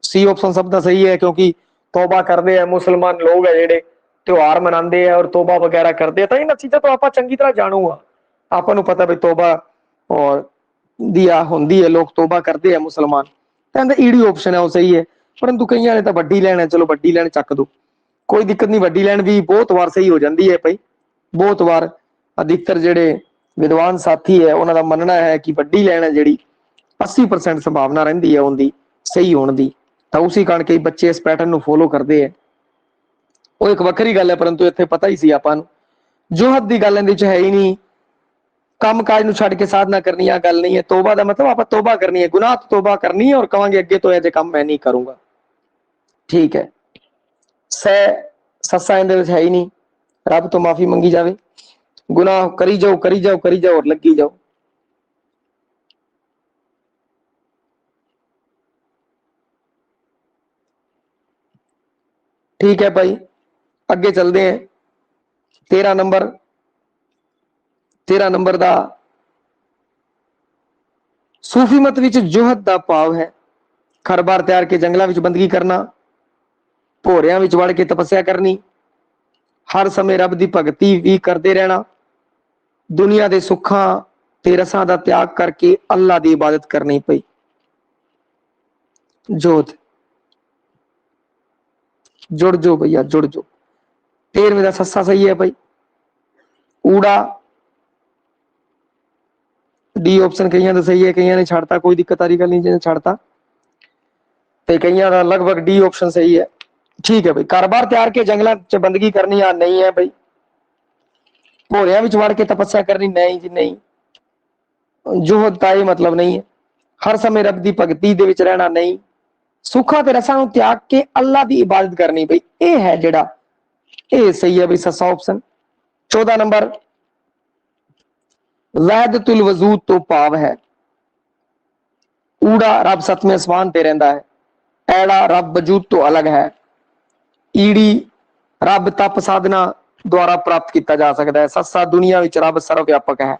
सी ऑप्शन सब का सही है, क्योंकि तौबा करते हैं मुसलमान लोग है जेडे त्योहार मनाते हैं और तौबा वगैरह करते हैं, तो इन चीज़ों तो आप चंगी तरह जानूगा, आपको पता भी तौबा और दिया होंदी है, लोग तौबा करते हैं मुसलमान, कहते ईड़ी ऑप्शन है वो सही है। परंतु कई ने तो वड्डी लैन है, चलो वड्डी लैन चक दो, कोई दिक्कत नहीं, वड्डी लैन भी बहुत बार सही हो जाती है भाई, बहुत बार अधिकतर जेडे विद्वान साथी है उन्होंने मनना है कि वड्डी लैन है जी 80% संभावना रही है उनकी सही होने की, तो उसी कारण कई बच्चे इस पैटर्न को फॉलो करते हैं, वो एक वक्री गल है। परंतु इतने पता ही सी आपां जोहद की गल इहदे च है ही नहीं, काम काज छड़ के साधना करनी आ गल नहीं है। तौबा का मतलब आप तौबा करनी है, गुनाह तो तौबा करनी है और कहांगे अगे तो ऐसे काम मैं नहीं करूंगा। ठीक है, सह ससा इहदे विच है ही नहीं, रब तो माफी मंगी जावे, गुनाह करी जाओ करी जाओ करी जाओ और लगी जाओ। ठीक है भाई, अगे चलते हैं। 13 नंबर का सूफी मत विच जोहद का भाव है घर बार तैयार के जंगलों में बंदगी करना, भोरिया में वड़ के तपस्या करनी, हर समय रब की भगती भी करते रहना, दुनिया के सुखा ते रसां का त्याग करके अल्लाह की इबादत करनी पई। जोत जुड़ जो भैया जुड़ जो। 13वें का सस्सा सही है भाई, ऊड़ा डी ऑप्शन कईयां दा सही है, कईयां ने छाड़ता, कोई दिक्कत वाली गल नहीं जिन्हें छाड़ता, ते कईयां दा लगभग डी ऑप्शन सही है। ठीक है भाई, कारोबार त्यार के जंगलों च बंदगी करनी या नहीं है भाई, भोरिया विच वड़ के तपस्या करनी नहीं जी नहीं, जुहद का मतलब नहीं है, हर समय रब की भगती दे विच रहना नहीं, सुखा ते रसां नूं त्याग के अल्लाह की इबादत करनी भाई, ये है जिहड़ा ये सही है भाई सस्सा ऑप्शन। 14 नंबर वैदतुल वजूद तो भाव है, ऊड़ा रब सतवें आसमान ते रहिंदा है, ऐड़ा रब वजूद तो अलग है, ईड़ी रब तप साधना द्वारा प्राप्त किया जा सकता है, सस्सा दुनिया विच रब सर्वव्यापक है।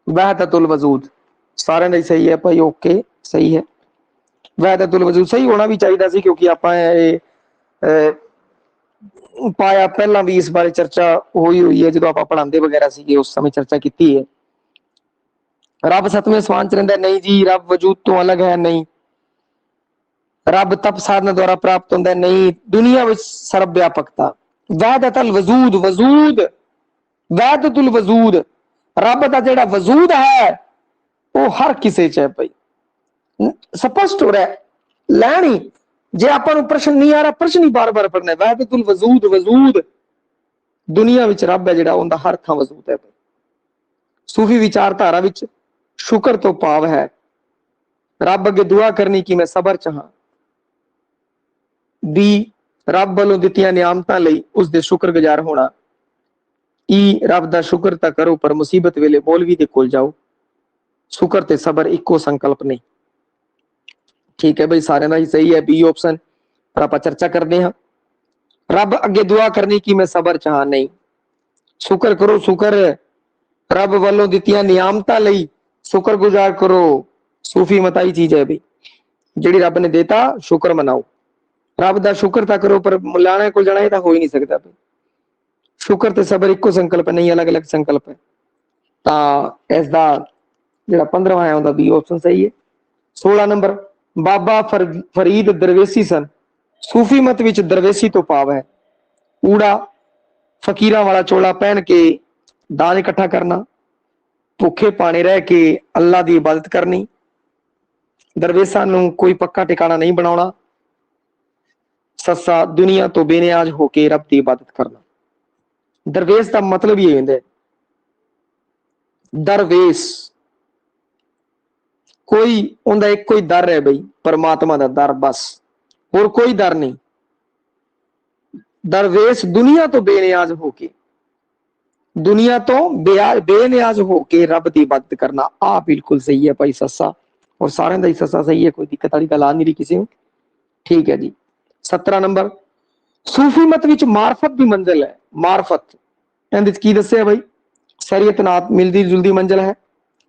वहदतुल वजूद सारे का ही सही है भाई, ओके सही है, वहदतुल वजूद सही होना भी चाहिए सी, क्योंकि आपां पाया पहला भी इस बारे चर्चा हुई है, जो आप पढ़ाते वगैरह सी उस समय चर्चा की है। रब सतवें आसमान च रहिंदा नहीं जी, रब वजूद तो अलग है नहीं, रब तप साधना द्वारा प्राप्त होता है नहीं, दुनिया में सर्वव्यापकता। वहदतुल वजूद, वजूद वहदतुल वजूद रब का जिहड़ा वजूद है वो हर किसी च है भाई, स्पष्ट हो रहा है, लैनी जे आपां नूं प्रश्न नहीं आ रहा, प्रश्न ही बार बार पढ़ना है। वहदतुल वजूद, वजूद दुनिया विच रब है जिहड़ा उनका हर थां वजूद है भाई। सूफी विचारधारा विच शुक्र तो भाव है, रब अगे दुआ करनी कि मैं सबर चाहां, बी रब वालों दित्तियां नियामतां लई उसदे शुक्रगुजार होना, ई रब दा शुक्र तां करो पर मुसीबत वेले मौलवी दे कोल जाओ, शुक्र ते सबर इक्को संकल्प नहीं। ठीक है भाई, सारे का ही सही है बी ऑप्शन, पर आप चर्चा करते हैं। रब अगे दुआ करनी कि मैं सबर चाह नहीं, शुक्र करो, शुक्र रब वालों दित्तियां नियामतां लई शुक्र गुजार करो, सूफी मताई चीज है भाई, जिहड़ी रब ने देता शुक्र मनाओ, रब दा शुक्र तां करो पर मुलाने को जाना तो हो ही नहीं सकता भाई, शुक्र ते सबर इक्को संकल्प नहीं, अलग अलग संकल्प है। तां इसदा जिहड़ा 15वां है उहदा बी ऑप्शन सही है। 16 नंबर बाबा फरीद दरवेसी सन, सूफी मत विच दरवेसी तो भाव है, ऊड़ा फकीरां वाला चोला पहन के दान इकट्ठा करना, भुखे पाने रह के अल्लाह की इबादत करनी, दरवेसां नूं कोई पक्का ठिकाना नहीं बनाना, सस्सा दुनिया तो बेनियाज होके रब की इबादत करना। दरवेश का मतलब ही होंदा है दरवेश, कोई उनका एक कोई दर है भाई, परमात्मा का दर बस, और कोई दर नहीं। दरवेश दुनिया तो बेनियाज होके, दुनिया तो बेनियाज होके रब की इबादत करना, आ बिल्कुल सही है भाई सस्सा, और सारे का ही सस्सा सही है, कोई दिक्कत वाली गल आ नहीं रही किसी को। ठीक है जी। 17 नंबर सूफी मत विच मार्फत की मंजिल है, मार्फत इहदे की दस्सिया भाई, शरीयत नाल मिलदी जुलदी मंजिल है,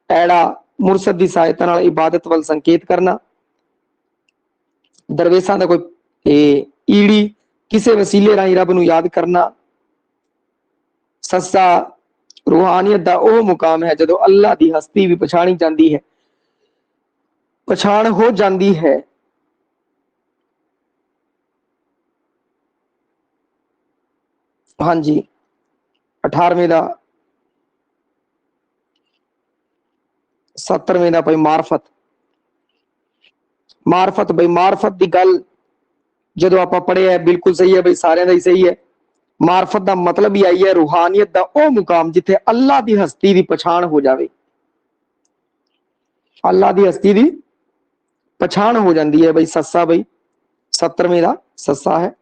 ऐड़ा मुरसद की सहायता नाल इबादत वल संकेत करना, दरवेशां दा कोई ईड़ी किसी वसीले राही रब नूं याद करना, सस्सा रूहानियत दा ओह मुकाम है जदों अल्लाह की हस्ती भी पछाणी जाती है, पछाण हो जाती है। हाँ जी, 18वें का 17वें का भाई मार्फत, मार्फत भाई मार्फत की गल जो आप पढ़े है बिल्कुल सही है भाई, सारे का ही सही है। मार्फत का मतलब ही आई है रूहानियत का वह मुकाम जिथे अल्लाह की हस्ती की पछाण हो जाए, अल्लाह की हस्ती की पछाण हो जाती है भाई सस्सा भाई, 17वें का सस्सा है,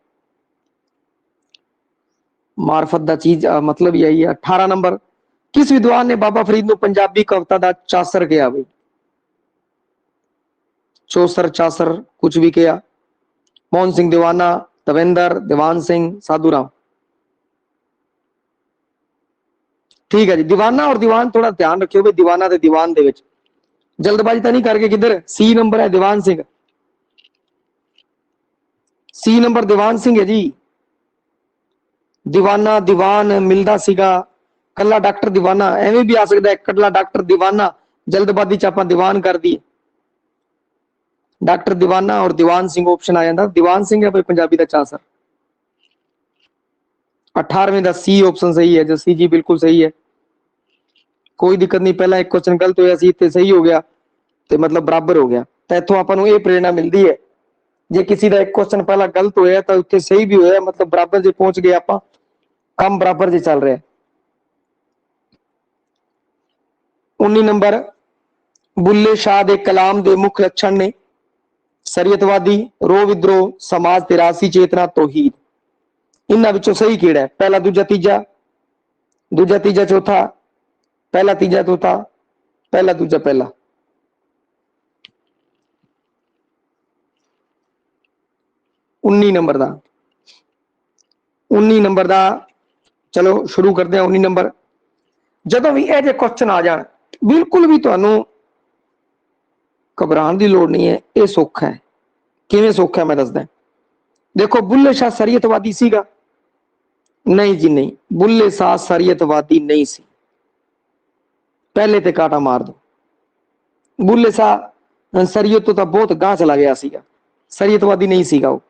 मार्फत का चीज मतलब यही है। 18 नंबर किस विद्वान ने बाबा फरीद को पंजाबी कविता का चासर किया भाई, चौसर चासर कुछ भी किया, मोहन सिंह दीवाना, दविंदर दीवान सिंह, साधुराम। ठीक है जी, दीवाना और दीवान थोड़ा ध्यान रखियो भाई, दीवाना ते दीवान दे विच जल्दबाजी तो नहीं करके, किधर सी नंबर है दीवान सिंह, सी नंबर दीवान सिंह है जी। दीवाना दीवान मिलता सीगा, कला डॉक्टर दीवाना एवं भी आ सकता है, कला डॉक्टर दीवाना जल्दबाजी च आपां दीवान कर दी, डॉक्टर दीवाना और दीवान सिंह ऑप्शन आ जाता, दीवान सिंह है भाई पंजाबी का चासर। 18वें का सी ऑप्शन सही है, जो सी जी बिल्कुल सही है, कोई दिक्कत नहीं, पहला एक क्वेश्चन गलत होया सी ते सही हो गया ते मतलब बराबर हो गया। तो इत्थों आपां नूं ये प्रेरणा मिलती है, जे किसी का एक क्वेश्चन पहला गलत होया तो उत्थे सही भी होया, मतलब बराबर जे पहुंच गए आपां, काम बराबर जे चल रहा है। 19 नंबर, बुल्ले शाह दे कलाम दे मुख लक्षण ने सरियतवादी, रोह विद्रोह, समाज ते राजसी चेतना, तौहीद। इन्हां विचों सही किहड़ा है? पहला, दूजा, तीजा, दूजा, तीजा, चौथा, पहला, तीजा, चौथा, पहला, दूजा, पहला। उन्नी नंबर का 19 नंबर का चलो शुरू करते हैं। 19 नंबर, ਜਦੋਂ भी ਇਹ ਜਿਹੇ क्वेश्चन आ जान बिल्कुल भी ਤੁਹਾਨੂੰ घबराने की लोड़ नहीं है, ये सौखा है। किवें सौखा है मैं दसदा। देखो, बुल्ले शाह शरीयतवादी सीगा? नहीं जी नहीं, बुल्ले शाह शरीयतवादी नहीं सी। पहले ते काटा मार दो। बुल्ले शाह शरीयत तो बहुत गांह चला गया सीगा, शरीयतवादी नहीं सीगा वो।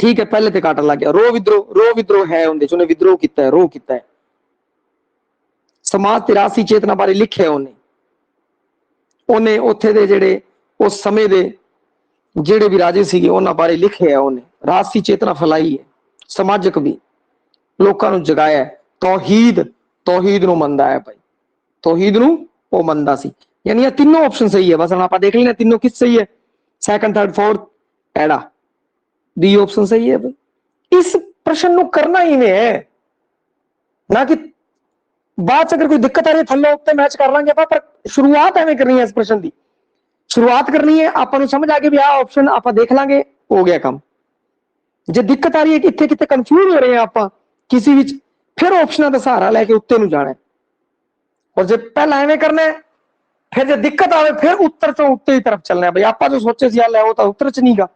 ठीक है, पहले ते काटा लग गया। रोह विद्रोह, रोह विद्रोह है उनके च, उन्हें विद्रोह किया है, रोह किया है। समाज ते राजसी चेतना बारे लिखे उन्हें, उन्हें उत्थे दे जेड़े उस समय दे जेड़े भी राजे सीगे उन्हां बारे लिखे है उन्हें। राजसी चेतना फैलाई है, समाजिक भी लोकां नूं जगाया है। तौहीद, तौहीद नूं मनदा है भाई, तौहीद नूं वो मनदा सी। यानी ये तीनों ऑप्शन सही है। बस हम आप देख लेना तीनों किस सही है, सैकंड, थर्ड, फोर्थ, एड़ा डी ऑप्शन सही है भाई। इस प्रश्न नूं करना ही में है ना कि बाद अगर कोई दिक्कत आ रही है थल्ले उत्ते मैच कर लांगे, पर शुरुआत एवें करनी है। इस प्रश्न की शुरुआत करनी है, आपां नूं समझ आ गई भी आ ऑप्शन आपां देख लांगे, हो गया काम। जे दिक्कत आ रही है कि इत्थे किते कंफ्यूज हो रहे हैं आपां किसी विच, फिर ऑप्शनां दा सहारा लैके उत्ते नूं जाना है। और जे पहला एवें करना है, फिर जो दिक्कत आवे फिर उत्तर तो उत्ते की तरफ चलना है भाई। आप जो सोचे सी वो तो उत्तर च नहीं गा,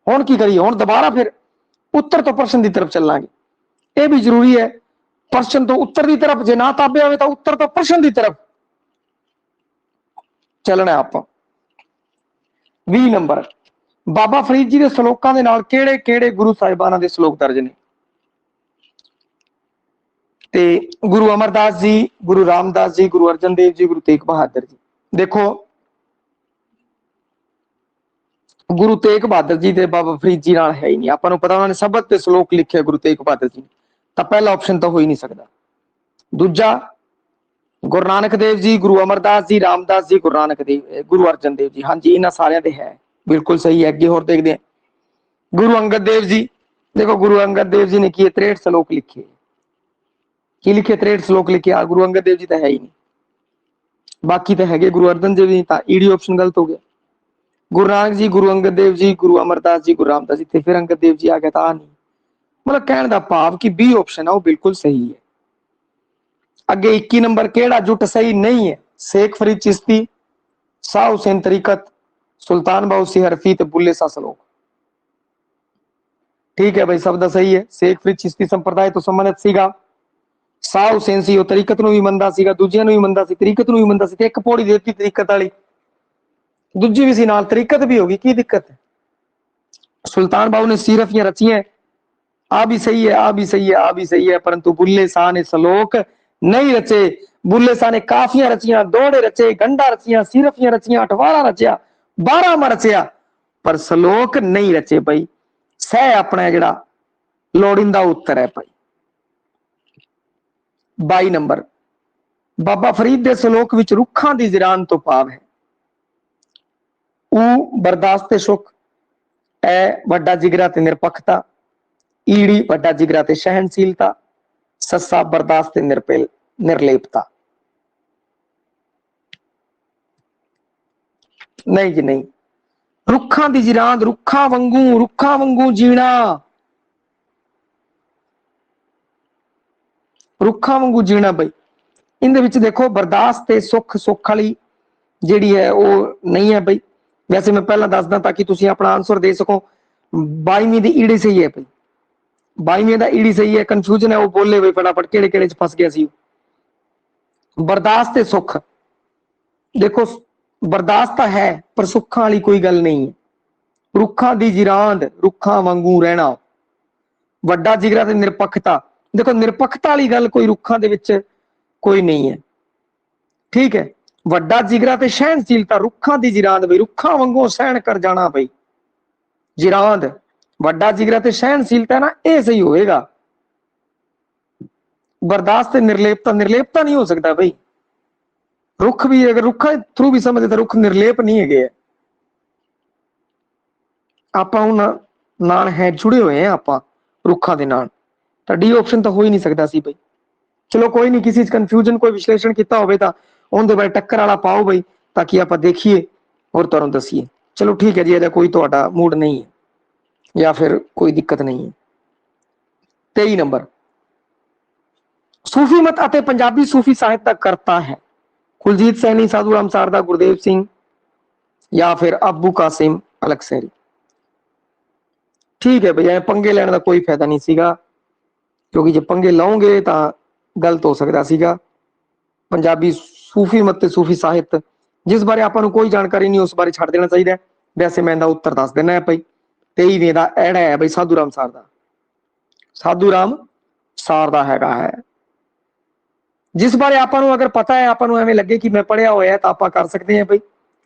हुण की करिए, हुण दोबारा फिर उत्तर तो प्रश्न की तरफ चलांगे। ये भी जरूरी है, प्रश्न तो उत्तर की तरफ, जे ना ताबे आवे तो उत्तर तो प्रश्न की तरफ चलना है आप। 20 नंबर, बाबा फरीद जी के सलोकां दे नाल किहड़े किहड़े गुरु साहिबाना दे सलोक दर्ज ने? ते गुरु अमरदास जी, गुरु रामदास जी, गुरु अर्जन देव जी, गुरु तेग बहादुर जी। देखो, गुरु तेग बहादुर जी ते बाबा फरीद जी नाल है ही नहीं। आपां नूं पता उन्होंने सबक ते सलोक लिखे गुरु तेग बहादुर जी, तो पहला ऑप्शन तो हो ही नहीं सकता। दूजा, गुरु नानक देव जी, गुरु अमरदास जी, रामदास जी, गुरु नानक देव, गुरु अर्जन देव जी। हाँ जी, इन्हां सारियां दे है, बिल्कुल सही है। अगे होर देखते हैं, गुरु अंगद देव जी। देखो, गुरु अंगद देव जी ने किए 63 सलोक लिखे। की लिखे? 63 सलोक लिखे। गुरु अंगद देव जी तो है ही नहीं। बाकी तो है गुरु अर्जन देव जी, ईडी ऑप्शन गलत हो गया। गुरु नानक जी, गुरु अंगद देव जी, गुरु अमरदास जी, गुरु रामदास जी, फिर अंगद देव जी आ गया, था नहीं। मतलब कहने का भाव कि बी ऑप्शन है वो बिल्कुल सही है। अगे 21 नंबर, केड़ा जुट सही नहीं है? शेख फरीद चिश्ती, शाह हुसैन तरीकत, सुल्तान बाहू हरफी ते बुल्ले शाह सलोक। ठीक है भाई, सब दा सही है। शेख फरीद चिश्ती संप्रदाय तो संबंधित सीगा। शाह हुसैन सी तरीकत नूं भी मनदा सीगा, दूजियां नूं भी मनदा सी, तरीकत नूं भी मनदा सी, ते एक पौड़ी देती तरीकत वाली, दूजी भी सी नाल तरीकत भी होगी, की दिक्कत है? सुल्तान बाहू ने सीरफियां रचियां, आ भी सही है, आ भी सही है, आ भी सही है, परंतु बुल्ले शाह ने सलोक नहीं रचे। बुल्ले शाह ने काफियां रचियां, दोड़े रचे, गंडा रचियां, सीरफियां रचियां, अठवारा रचिया, 12 रचिया, पर सलोक नहीं रचे भाई। सह अपना जिहड़ा लोड़िंदा उत्तर है भाई। 22 नंबर, बाबा फरीद के सलोक विच रुखां दी जिरान तो भाव है ऊ बर्दाश्त ते सुख, ए वड्डा जिगरा ते निरपक्षता, ईड़ी वड्डा जिगरा ते सहनशीलता, सस्सा बर्दाश्त ते निर्लेपता। नहीं जी नहीं, रुखां दी जिरान, रुखां वांगू जीना, रुखां वांगू जीना भाई। इहदे विच देखो, बर्दाश्त ते सुख, सुख वाली जिहड़ी है वो नहीं है भाई। वैसे मैं पहला दसदा ताकि तुसीं अपना आंसर दे सको। 22वीं दी ईड़ी सही है भाई, 22वीं दा ईड़ी सही है। कंफ्यूजन है वो बोले भाई फटाफट, केड़े केड़े च फस गया सी। बर्दाश्त ते सुख, देखो बर्दाश्त है पर सुखां वाली कोई गल नहीं है। रुखां दी जिरांद, रुखां वांगू रहना, वड्डा जिगरा ते निरपक्षता। देखो, निरपक्षता वाली गल कोई रुखां दे विच कोई नहीं है। ठीक है। ਵੱਡਾ ਜਿਗਰਾ ਤੇ ਸਹਿਣਸ਼ੀਲਤਾ, ਰੁੱਖਾਂ ਦੀ ਜਿਰਾਂਦ ਬਈ, ਰੁੱਖਾਂ ਵਾਂਗੂ ਸਹਿਣ ਕਰ ਜਾਣਾ ਬਈ, ਜਿਰਾਂਦ। ਵੱਡਾ ਜਿਗਰਾ ਤੇ ਸਹਿਣਸ਼ੀਲਤਾ ਨਾ, ਇਹ ਸਹੀ ਹੋਏਗਾ। ਬਰਦਾਸ਼ਤ ਤੇ ਨਿਰਲੇਪਤਾ, ਨਿਰਲੇਪਤਾ ਨਹੀਂ ਹੋ ਸਕਦਾ ਬਈ। ਰੁੱਖ ਵੀ ਅਗਰ ਰੁੱਖਾਂ ਥਰੂ ਵੀ ਸਮਝਦੇ ਤਾਂ ਰੁੱਖ ਨਿਰਲੇਪ ਨਹੀਂ ਹੈਗੇ। ਆਪਾਂ ਹੁਣ ਨਾਲ ਹੈ ਜੁੜੇ ਹੋਏ ਆ ਆਪਾਂ ਰੁੱਖਾਂ ਦੇ ਨਾਲ, ਤਾਂ ਡੀ ਆਪਸ਼ਨ ਤਾਂ ਹੋ ਹੀ ਨਹੀਂ ਸਕਦਾ ਸੀ ਬਈ। ਚਲੋ ਕੋਈ ਨਹੀਂ, ਕਿਸੇ ਚ ਕਨਫਿਊਜ਼ਨ ਕੋਈ ਵਿਸ਼ਲੇਸ਼ਣ ਕੀਤਾ ਹੋਵੇ ਤਾਂ ਉਹਦੇ ਬਾਰੇ ਟੱਕਰ ਵਾਲਾ ਪਾਓ ਬਈ, ਤਾਂ ਕਿ ਆਪਾਂ ਦੇਖੀਏ ਔਰ ਤੁਹਾਨੂੰ ਦੱਸੀਏ। ਚਲੋ ਠੀਕ ਹੈ ਜੀ, ਇਹਦਾ ਕੋਈ ਤੁਹਾਡਾ ਮੂਡ ਨਹੀਂ ਹੈ ਜਾਂ ਫਿਰ ਕੋਈ ਦਿੱਕਤ ਨਹੀਂ ਹੈ। 23 ਨੰਬਰ, ਸੂਫੀ ਮਤ ਅਤੇ ਪੰਜਾਬੀ ਸੂਫੀ ਸਾਹਿਤ ਦਾ ਕਰਤਾ ਹੈ। ਕੁਲਜੀਤ ਸੈਣੀ, ਸਾਧੂ ਰਾਮ ਸਾਰਦਾ, ਗੁਰਦੇਵ ਸਿੰਘ ਜਾਂ ਫਿਰ ਅਬੂ ਕਾਸਿਮ ਅਲਕਸੈਰੀ। ਠੀਕ ਹੈ ਬਈ, ਐ ਪੰਗੇ ਲੈਣ ਦਾ ਕੋਈ ਫਾਇਦਾ ਨਹੀਂ ਸੀਗਾ, ਕਿਉਂਕਿ ਜੇ ਪੰਗੇ ਲਾਓਗੇ ਤਾਂ ਗਲਤ ਹੋ ਸਕਦਾ ਸੀਗਾ। ਪੰਜਾਬੀ ਸੂਫੀ ਮਤ ਤੇ ਸੂਫੀ ਸਾਹਿਤ ਜਿਸ ਬਾਰੇ ਆਪਾਂ ਨੂੰ ਕੋਈ ਜਾਣਕਾਰੀ ਨਹੀਂ, ਉਸ ਬਾਰੇ ਛੱਡ ਦੇਣਾ ਚਾਹੀਦਾ। ਵੈਸੇ ਮੈਂ ਇਹਦਾ ਉੱਤਰ ਦੱਸ ਦੇਣਾ ਹੈ ਭਾਈ। 23ਵੇਂ ਦਾ ਐੜਾ ਹੈ ਬਈ ਸਾਧੂ ਰਾਮ ਸਾਰਦਾ, ਸਾਧੂ ਰਾਮ ਸਾਰਦਾ ਹੈਗਾ ਹੈ। ਜਿਸ ਬਾਰੇ ਆਪਾਂ ਨੂੰ ਅਗਰ ਪਤਾ ਹੈ, ਆਪਾਂ ਨੂੰ ਐਵੇਂ ਲੱਗੇ ਕਿ ਮੈਂ ਪੜਿਆ ਹੋਇਆ, ਤਾਂ ਆਪਾਂ ਕਰ ਸਕਦੇ ਹਾਂ ਬਈ।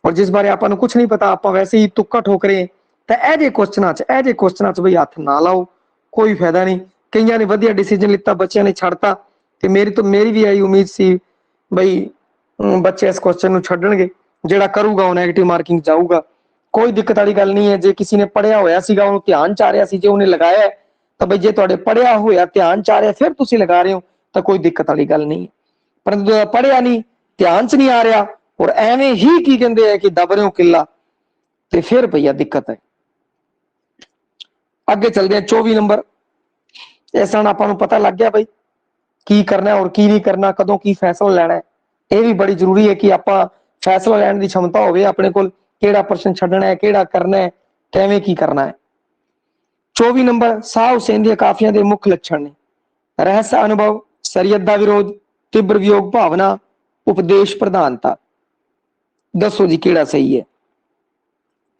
ਔਰ ਜਿਸ ਬਾਰੇ ਆਪਾਂ ਨੂੰ ਕੁਝ ਨਹੀਂ ਪਤਾ, ਆਪਾਂ ਵੈਸੇ ਹੀ ਤੁੱਕਾ ਠੋਕਰੇ, ਤਾਂ ਇਹ ਜਿਹੇ ਕੁਐਸਚਨਾਂ 'ਚ ਬਈ ਹੱਥ ਨਾ ਲਾਓ, ਕੋਈ ਫਾਇਦਾ ਨਹੀਂ। ਕਈਆਂ ਨੇ ਵਧੀਆ ਡਿਸੀਜਨ ਲਿੱਤਾ, ਬੱਚਿਆਂ ਨੇ ਛੱਡਤਾ, ਤੇ ਮੇਰੀ ਵੀ ਆਈ ਉਮੀਦ ਸੀ ਬਈ ਬੱਚੇ ਇਸ ਕੁਐਸਚਨ ਨੂੰ ਛੱਡਣਗੇ, ਜਿਹੜਾ ਕਰੂਗਾ ਉਹ ਨੈਗੇਟਿਵ ਮਾਰਕਿੰਗ ਜਾਊਗਾ। ਕੋਈ ਦਿੱਕਤ ਵਾਲੀ ਗੱਲ ਨਹੀਂ ਹੈ। ਜੇ ਕਿਸੇ ਨੇ ਪੜਿਆ ਹੋਇਆ ਸੀਗਾ, ਉਹਨੂੰ ਧਿਆਨ ਚ ਆ ਰਿਹਾ ਸੀ, ਜੇ ਉਹਨੇ ਲਗਾਇਆ, ਤਾਂ ਬਈ ਜੇ ਤੁਹਾਡੇ ਪੜਿਆ ਹੋਇਆ ਧਿਆਨ ਚ ਆ ਰਿਹਾ ਫਿਰ ਤੁਸੀਂ ਲਗਾ ਰਹੇ ਹੋ, ਤਾਂ ਕੋਈ ਦਿੱਕਤ ਵਾਲੀ ਗੱਲ ਨਹੀਂ। ਪਰੰਤੂ ਪੜਿਆ ਨਹੀਂ, ਧਿਆਨ ਚ ਨਹੀਂ ਆ ਰਿਹਾ, ਔਰ ਐਵੇਂ ਹੀ ਕੀ ਕਹਿੰਦੇ ਆ ਕਿ ਦਬ ਰਹੇ ਹੋ ਕਿੱਲਾ, ਤੇ ਫਿਰ ਭਈਆ ਦਿੱਕਤ ਹੈ। ਅੱਗੇ ਚੱਲਦੇ ਆ 24 ਨੰਬਰ। ਇਸ ਨਾਲ ਆਪਾਂ ਨੂੰ ਪਤਾ ਲੱਗ ਗਿਆ ਬਈ ਕੀ ਕਰਨਾ ਔਰ ਕੀ ਨਹੀਂ ਕਰਨਾ, ਕਦੋਂ ਕੀ ਫੈਸਲਾ ਲੈਣਾ ਹੈ। ਇਹ ਵੀ ਬੜੀ ਜ਼ਰੂਰੀ ਹੈ ਕਿ ਆਪਾਂ ਫੈਸਲਾ ਲੈਣ ਦੀ क्षमता ਹੋਵੇ ਆਪਣੇ ਕੋਲ, ਕਿਹੜਾ ਪ੍ਰਸ਼ਨ ਛੱਡਣਾ ਹੈ, ਕਿਹੜਾ ਕਰਨਾ ਹੈ, ਕਿਵੇਂ ਕੀ ਕਰਨਾ ਹੈ। 24 ਨੰਬਰ, ਸ਼ਾਹ ਹੁਸੈਨ ਦੀਆਂ ਕਾਫੀਆਂ ਦੇ ਮੁੱਖ ਲੱਛਣ ਨੇ। ਰਹੱਸ ਅਨੁਭਵ, ਸ਼ਰੀਅਤ ਦਾ ਵਿਰੋਧ, ਤਿੱਬਰ ਵਿਯੋਗ ਭਾਵਨਾ, ਉਪਦੇਸ਼ ਪ੍ਰਧਾਨਤਾ। ਦੱਸੋ ਜੀ ਕਿਹੜਾ ਸਹੀ ਹੈ।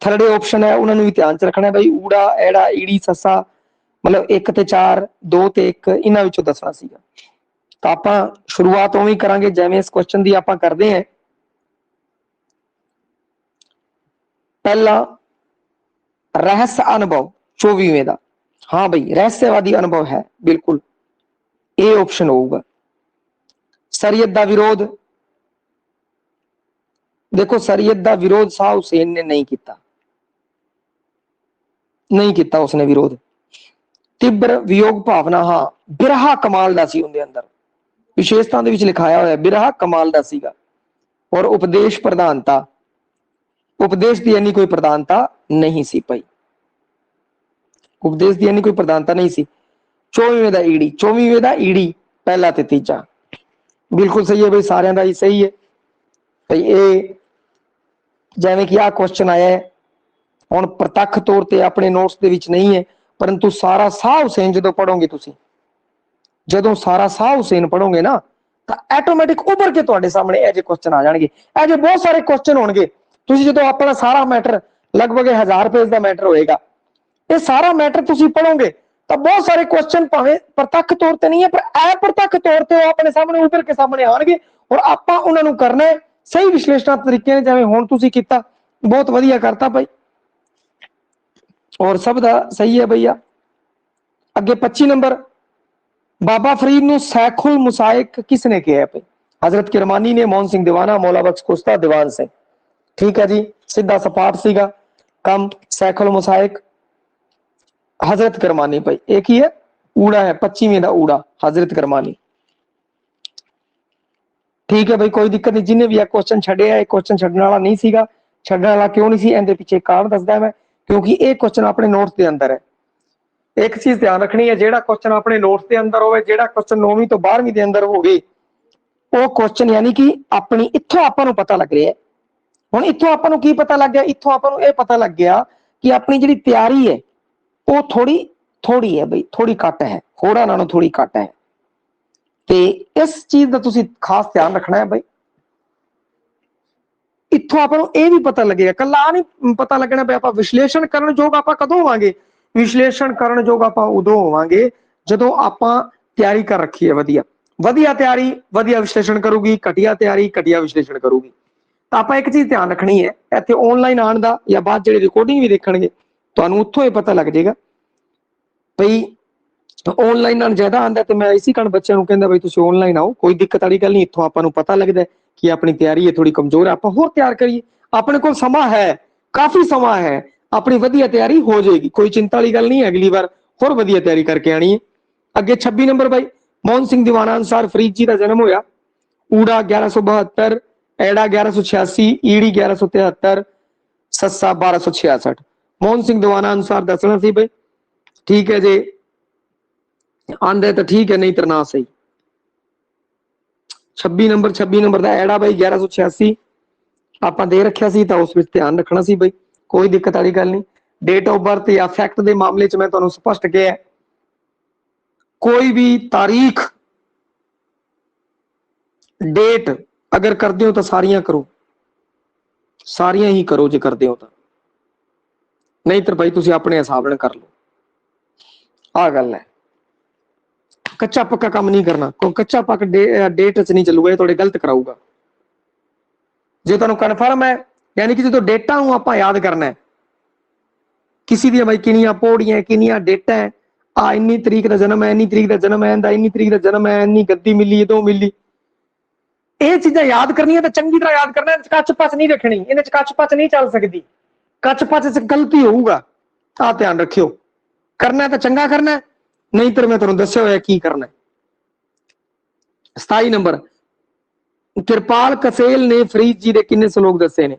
ਥਰਡ ਆਪਸ਼ਨ ਹੈ, ਉਹਨਾਂ ਨੂੰ ਵੀ ਧਿਆਨ ਚ ਰੱਖਣਾ ਬਈ। ਊੜਾ, ਐੜਾ, ਈੜੀ, ਸੱਸਾ, ਮਤਲਬ 1 ਤੇ 4, 2 ਤੇ 1, ਇਹਨਾਂ ਵਿੱਚੋਂ ਦੱਸਣਾ ਸੀਗਾ। ਤਾਂ ਆਪਾਂ ਸ਼ੁਰੂਆਤ ਉਵੇਂ ਕਰਾਂਗੇ ਜਿਵੇਂ ਇਸ ਕੁਐਸਚਨ ਦੀ ਆਪਾਂ ਕਰਦੇ ਹਾਂ। ਪਹਿਲਾ ਰਹੱਸ ਅਨੁਭਵ 24ਵੇਂ ਦਾ, ਹਾਂ ਬਈ ਰਹੱਸਵਾਦੀ ਅਨੁਭਵ ਹੈ, ਬਿਲਕੁਲ ਇਹ ਆਪਸ਼ਨ ਹੋਊਗਾ। ਸ਼ਰੀਅਤ ਦਾ ਵਿਰੋਧ, ਦੇਖੋ ਸ਼ਰੀਅਤ ਦਾ ਵਿਰੋਧ ਸ਼ਾਹ ਹੁਸੈਨ ਨੇ ਨਹੀਂ ਕੀਤਾ, ਨਹੀਂ ਕੀਤਾ ਉਸਨੇ ਵਿਰੋਧ। ਤਿੱਬਰ ਵਿਯੋਗ ਭਾਵਨਾ, ਹਾਂ ਬਿਰਹਾ ਕਮਾਲ ਦਾ ਸੀ ਉਹਦੇ ਅੰਦਰ, ਵਿਸ਼ੇਸ਼ਤਾ ਦੇ ਵਿੱਚ ਲਿਖਾਇਆ ਹੋਇਆ ਬਿਰਹਾ ਕਮਾਲ ਦਾ ਸੀਗਾ। ਔਰ ਉਪਦੇਸ਼ ਪ੍ਰਧਾਨਤਾ, ਉਪਦੇਸ਼ ਦੀ ਇੰਨੀ ਕੋਈ ਪ੍ਰਧਾਨਤਾ ਨਹੀਂ ਸੀ ਭਾਈ, ਉਪਦੇਸ਼ ਦੀ ਇੰਨੀ ਕੋਈ ਪ੍ਰਧਾਨਤਾ ਨਹੀਂ ਸੀ। 24ਵੇਂ ਦਾ ਈੜੀ, 24ਵੇਂ ਦਾ ਈੜੀ ਪਹਿਲਾ ਤੇ ਤੀਜਾ ਬਿਲਕੁਲ ਸਹੀ ਹੈ ਬਈ, ਸਾਰਿਆਂ ਦਾ ਹੀ ਸਹੀ ਹੈ ਬਈ। ਇਹ ਜਿਵੇਂ ਕਿ ਆਹ ਕੁਐਸਚਨ ਆਇਆ ਹੈ, ਹੁਣ ਪ੍ਰਤੱਖ ਤੌਰ ਤੇ ਆਪਣੇ ਨੋਟਸ ਦੇ ਵਿੱਚ ਨਹੀਂ ਹੈ, ਪਰੰਤੂ ਸਾਰਾ ਸ਼ਾਹ ਹੁਸੈਨ ਜਦੋਂ ਪੜੋਗੇ ਤੁਸੀਂ, ਜਦੋਂ ਸਾਰਾ ਸ਼ਾਹ ਹੁਸੈਨ ਪੜੋਗੇ ਨਾ, ਤਾਂ ਆਟੋਮੈਟਿਕ ਉੱਭਰ ਕੇ ਤੁਹਾਡੇ ਸਾਹਮਣੇ ਇਹ ਜਿਹੇ ਕੁਐਸਚਨ ਆ ਜਾਣਗੇ। ਇਹ ਜਿਹੇ ਬਹੁਤ ਸਾਰੇ ਕੁਐਸਚਨ ਹੋਣਗੇ। ਤੁਸੀਂ ਜਦੋਂ ਆਪਣਾ ਸਾਰਾ ਮੈਟਰ, ਲਗਭਗ 1000 ਪੇਜ ਦਾ ਮੈਟਰ ਹੋਏਗਾ, ਇਹ ਸਾਰਾ ਮੈਟਰ ਤੁਸੀਂ ਪੜੋਗੇ ਤਾਂ ਬਹੁਤ ਸਾਰੇ ਕੁਐਸਚਨ ਭਾਵੇਂ ਪ੍ਰਤੱਖ ਤੌਰ ਤੇ ਨਹੀਂ ਹੈ, ਪਰ ਅਪ੍ਰਤੱਖ ਤੌਰ ਤੇ ਉਹ ਆਪਣੇ ਸਾਹਮਣੇ ਉੱਭਰ ਕੇ ਸਾਹਮਣੇ ਆਉਣਗੇ, ਔਰ ਆਪਾਂ ਉਹਨਾਂ ਨੂੰ ਕਰਨਾ ਹੈ ਸਹੀ ਵਿਸ਼ਲੇਸ਼ਣਾਤਮਕ ਤਰੀਕੇ ਨਾਲ, ਜਿਵੇਂ ਹੁਣ ਤੁਸੀਂ ਕੀਤਾ, ਬਹੁਤ ਵਧੀਆ ਕਰਤਾ ਭਾਈ, ਔਰ ਸਭ ਦਾ ਸਹੀ ਹੈ ਭਈਆ। ਅੱਗੇ 25 ਨੰਬਰ, ਬਾਬਾ ਫਰੀਦ ਨੂੰ ਸੈਖੁਲ ਮੁਸਾਇਕ ਕਿਸਨੇ ਕਿਹਾ ਭਾਈ? हजरत किरमानी ने, मोहन सिंह दीवाना, मौला बख्श कुश्ता, दीवान सिंह। ठीक है जी, सीधा सपाट सीगा कम। सैखुल मुसाइक हजरत किरमानी भाई, एक ही है, ऊड़ा है 25वें का ऊड़ा, हजरत किरमानी। ठीक है भाई, कोई दिक्कत नहीं। जिन्हें भी यह क्वेश्चन छड़िया, एक क्वेश्चन छड़ने वाला नहीं सीगा। छड़ने वाला क्यों नहीं सी, इहदे पीछे कारण दसदा मैं, क्योंकि एक क्वेश्चन अपने नोट्स के अंदर है। एक चीज ध्यान रखनी है, जेड़ा क्वेश्चन अपने नोट्स के अंदर होवे, जेड़ा क्वेश्चन 9वीं तो 12वीं के अंदर होवे, वो क्वेश्चन यानी कि अपनी इत्थों आपां नूं पता लग रहा है। हुण इत्थों आपां नूं की पता लग गया, इत्थों आपां नूं इह पता लग गया कि अपनी जिहड़ी तैयारी है वो थोड़ी है बई, थोड़ी घट है, होरां नालों थोड़ी घट है। ते इस चीज का तुसीं खास ध्यान रखना है बई। इत्थों आपां नूं इह भी पता लगेगा, कल्ला आ नहीं पता लगना भी आपां विश्लेषण करन जोग आपां कदों होवांगे। विश्लेषण करन जोग आपां उदों होवांगे जदों आपां तैयारी कर रखी है वधिया। ਵਧੀਆ ਤਿਆਰੀ ਵਧੀਆ ਵਿਸ਼ਲੇਸ਼ਣ ਕਰੂਗੀ, ਘਟੀਆ ਤਿਆਰੀ ਘਟੀਆ ਵਿਸ਼ਲੇਸ਼ਣ ਕਰੂਗੀ। ਤਾਂ ਆਪਾਂ ਇੱਕ ਚੀਜ਼ ਧਿਆਨ ਰੱਖਣੀ ਹੈ, ਇੱਥੇ ਆਨਲਾਈਨ ਆਉਣ ਦਾ ਜਾਂ ਬਾਅਦ ਜਿਹੜੇ ਰਿਕਾਰਡਿੰਗ ਵੀ ਦੇਖਣਗੇ ਤੁਹਾਨੂੰ ਉੱਥੋਂ ਇਹ ਪਤਾ ਲੱਗ ਜਾਏਗਾ ਬਈ ਆਨਲਾਈਨ ਨਾਲ ਜ਼ਿਆਦਾ ਆਉਂਦਾ। ਤੇ ਮੈਂ ਇਸੇ ਕਾਰਨ ਬੱਚਿਆਂ ਨੂੰ ਕਹਿੰਦਾ ਬਈ ਤੁਸੀਂ ਆਨਲਾਈਨ ਆਓ, ਕੋਈ ਦਿੱਕਤ ਵਾਲੀ ਗੱਲ ਨਹੀਂ। ਇੱਥੋਂ ਆਪਾਂ ਨੂੰ ਪਤਾ ਲੱਗਦਾ ਕਿ ਆਪਣੀ ਤਿਆਰੀ ਹੈ ਥੋੜੀ ਕਮਜ਼ੋਰ ਹੈ, ਆਪਾਂ ਹੋਰ ਤਿਆਰ ਕਰੀਏ। ਆਪਣੇ ਕੋਲ ਸਮਾਂ ਹੈ, ਕਾਫੀ ਸਮਾਂ ਹੈ, ਆਪਣੀ ਵਧੀਆ ਤਿਆਰੀ ਹੋ ਜਾਏਗੀ, ਕੋਈ ਚਿੰਤਾ ਵਾਲੀ ਗੱਲ ਨਹੀਂ। ਅਗਲੀ ਵਾਰ ਹੋਰ ਵਧੀਆ ਤਿਆਰੀ ਕਰਕੇ ਆਣੀ ਹੈ। ਅੱਗੇ 26 ਨੰਬਰ ਬਾਈ ਮੋਹਨ ਸਿੰਘ ਦੀਵਾਨਾ ਅਨੁਸਾਰ ਫਰੀਦ ਜੀ ਦਾ ਜਨਮ ਹੋਇਆ। ਊੜਾ 1172, ਐੜਾ 1186, ਈੜੀ 1173, ਸੱਸਾ 1266। ਮੋਹਨ ਸਿੰਘ ਦੀਵਾਨਾ ਅਨੁਸਾਰ ਦੱਸਣਾ ਸੀ ਬਈ, ਠੀਕ ਹੈ ਜੀ, ਆਂਦੇ ਤਾਂ ਠੀਕ ਹੈ, ਨਹੀਂ ਤਾਂ ਨਾ ਸਹੀ। 26 ਨੰਬਰ ਦਾ ਐੜਾ ਬਾਈ 1186 ਆਪਾਂ ਦੇ ਰੱਖਿਆ ਸੀ, ਤਾਂ ਉਸ ਵਿੱਚ ਧਿਆਨ ਰੱਖਣਾ ਸੀ ਬਈ, ਕੋਈ ਦਿੱਕਤ ਵਾਲੀ ਗੱਲ ਨਹੀਂ। ਡੇਟ ਆਫ ਬਰਥ ਜਾਂ ਫੈਕਟ ਦੇ ਮਾਮਲੇ 'ਚ ਮੈਂ ਤੁਹਾਨੂੰ ਸਪਸ਼ਟ ਕਿਹਾ, ਕੋਈ ਵੀ ਤਾਰੀਖ ਡੇਟ ਅਗਰ ਕਰਦੇ ਹੋ ਤਾਂ ਸਾਰੀਆਂ ਕਰੋ, ਸਾਰੀਆਂ ਹੀ ਕਰੋ ਜੇ ਕਰਦੇ ਹੋ ਤਾਂ, ਨਹੀਂ ਤਾਂ ਭਾਈ ਤੁਸੀਂ ਆਪਣੇ ਹਿਸਾਬ ਨਾਲ ਕਰ ਲਓ। ਆਹ ਗੱਲ ਹੈ, ਕੱਚਾ ਪੱਕਾ ਕੰਮ ਨਹੀਂ ਕਰਨਾ। ਕੱਚਾ ਪੱਕਾ ਡੇਟ 'ਚ ਨਹੀਂ ਚੱਲੂਗਾ, ਇਹ ਤੁਹਾਡੇ ਗਲਤ ਕਰਾਊਗਾ। ਜੇ ਤੁਹਾਨੂੰ ਕਨਫਰਮ ਹੈ, ਯਾਨੀ ਕਿ ਜਦੋਂ ਡੇਟਾਂ ਨੂੰ ਆਪਾਂ ਯਾਦ ਕਰਨਾ ਹੈ, ਕਿਸੇ ਦੀਆਂ ਬਾਈ ਕਿੰਨੀਆਂ ਪੌੜੀਆਂ ਕਿੰਨੀਆਂ ਡੇਟਾਂ ਹੈ, ਆ ਇੰਨੀ ਤਰੀਕ ਦਾ ਜਨਮ ਹੈ, ਇੰਨੀ ਤਰੀਕ ਦਾ ਜਨਮ ਹੈ, ਇਹਦਾ ਇੰਨੀ ਤਰੀਕ ਦਾ ਜਨਮ ਹੈ, ਇੰਨੀ ਗੱਦੀ ਮਿਲੀ, ਇਹ 2 ਮਿਲੀ, ਇਹ ਚੀਜ਼ਾਂ ਯਾਦ ਕਰਨੀਆਂ ਤਾਂ ਚੰਗੀ ਤਰ੍ਹਾਂ ਯਾਦ ਕਰਨਾ। ਕੱਚ ਪੱਚ ਨਹੀਂ ਰੱਖਣੀ, ਇਹਦੇ 'ਚ ਕੱਚ ਪੱਚ ਨਹੀਂ ਚੱਲ ਸਕਦੀ, ਕੱਚ ਪੱਚ 'ਚ ਗਲਤੀ ਹੋਊਗਾ, ਆ ਧਿਆਨ ਰੱਖਿਓ। ਕਰਨਾ ਤਾਂ ਚੰਗਾ ਕਰਨਾ, ਨਹੀਂ ਤਾਂ ਮੈਂ ਤੁਹਾਨੂੰ ਦੱਸਿਆ ਹੋਇਆ ਕੀ ਕਰਨਾ। 27 ਨੰਬਰ ਕਿਰਪਾਲ ਕਸੇਲ ਨੇ ਫਰੀਦ ਜੀ ਦੇ ਕਿੰਨੇ ਸ਼ਲੋਕ ਦੱਸੇ ਨੇ?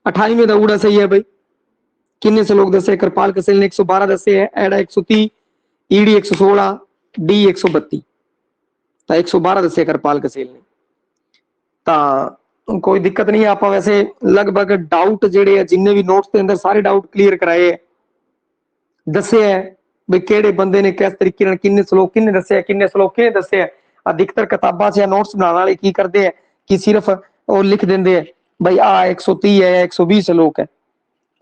28ਵੇਂ ਦਾ ਊੜਾ ਸਹੀ ਹੈ ਬਈ। ਕਿੰਨੇ ਸ਼ਲੋਕ ਦੱਸੇ ਕਿਰਪਾਲ ਕਸੇਲ ਨੇ? 112 ਦੱਸੇ ਹੈ, ਐੜਾ 130, ਈੜੀ 116, ਡੀ 132। ਤਾਂ 112 ਦੱਸੇ ਕਿਰਪਾਲ ਕਸੇਲ ਨੇ। ਤਾਂ ਕੋਈ ਦਿੱਕਤ ਨਹੀਂ, ਆਪਾਂ ਵੈਸੇ ਲਗਭਗ ਡਾਊਟ ਜਿਹੜੇ ਆ ਜਿੰਨੇ ਵੀ ਨੋਟਸ ਦੇ ਅੰਦਰ ਸਾਰੇ ਡਾਊਟ ਕਲੀਅਰ ਕਰਾਏ ਹੈ, ਦੱਸੇ ਹੈ ਵੀ ਕਿਹੜੇ ਬੰਦੇ ਨੇ ਕਿਸ ਤਰੀਕੇ ਨਾਲ ਕਿੰਨੇ ਸ਼ਲੋਕ ਕਿੰਨੇ ਦੱਸੇ, ਕਿੰਨੇ ਸ਼ਲੋਕ ਕਿਹਨੇ ਦੱਸੇ ਹੈ। अधिकतर किताबा से नोट्स बनाने वाले की करते हैं कि सिर्फ वो लिख देंगे भाई आ 130 है 120 श्लोक है,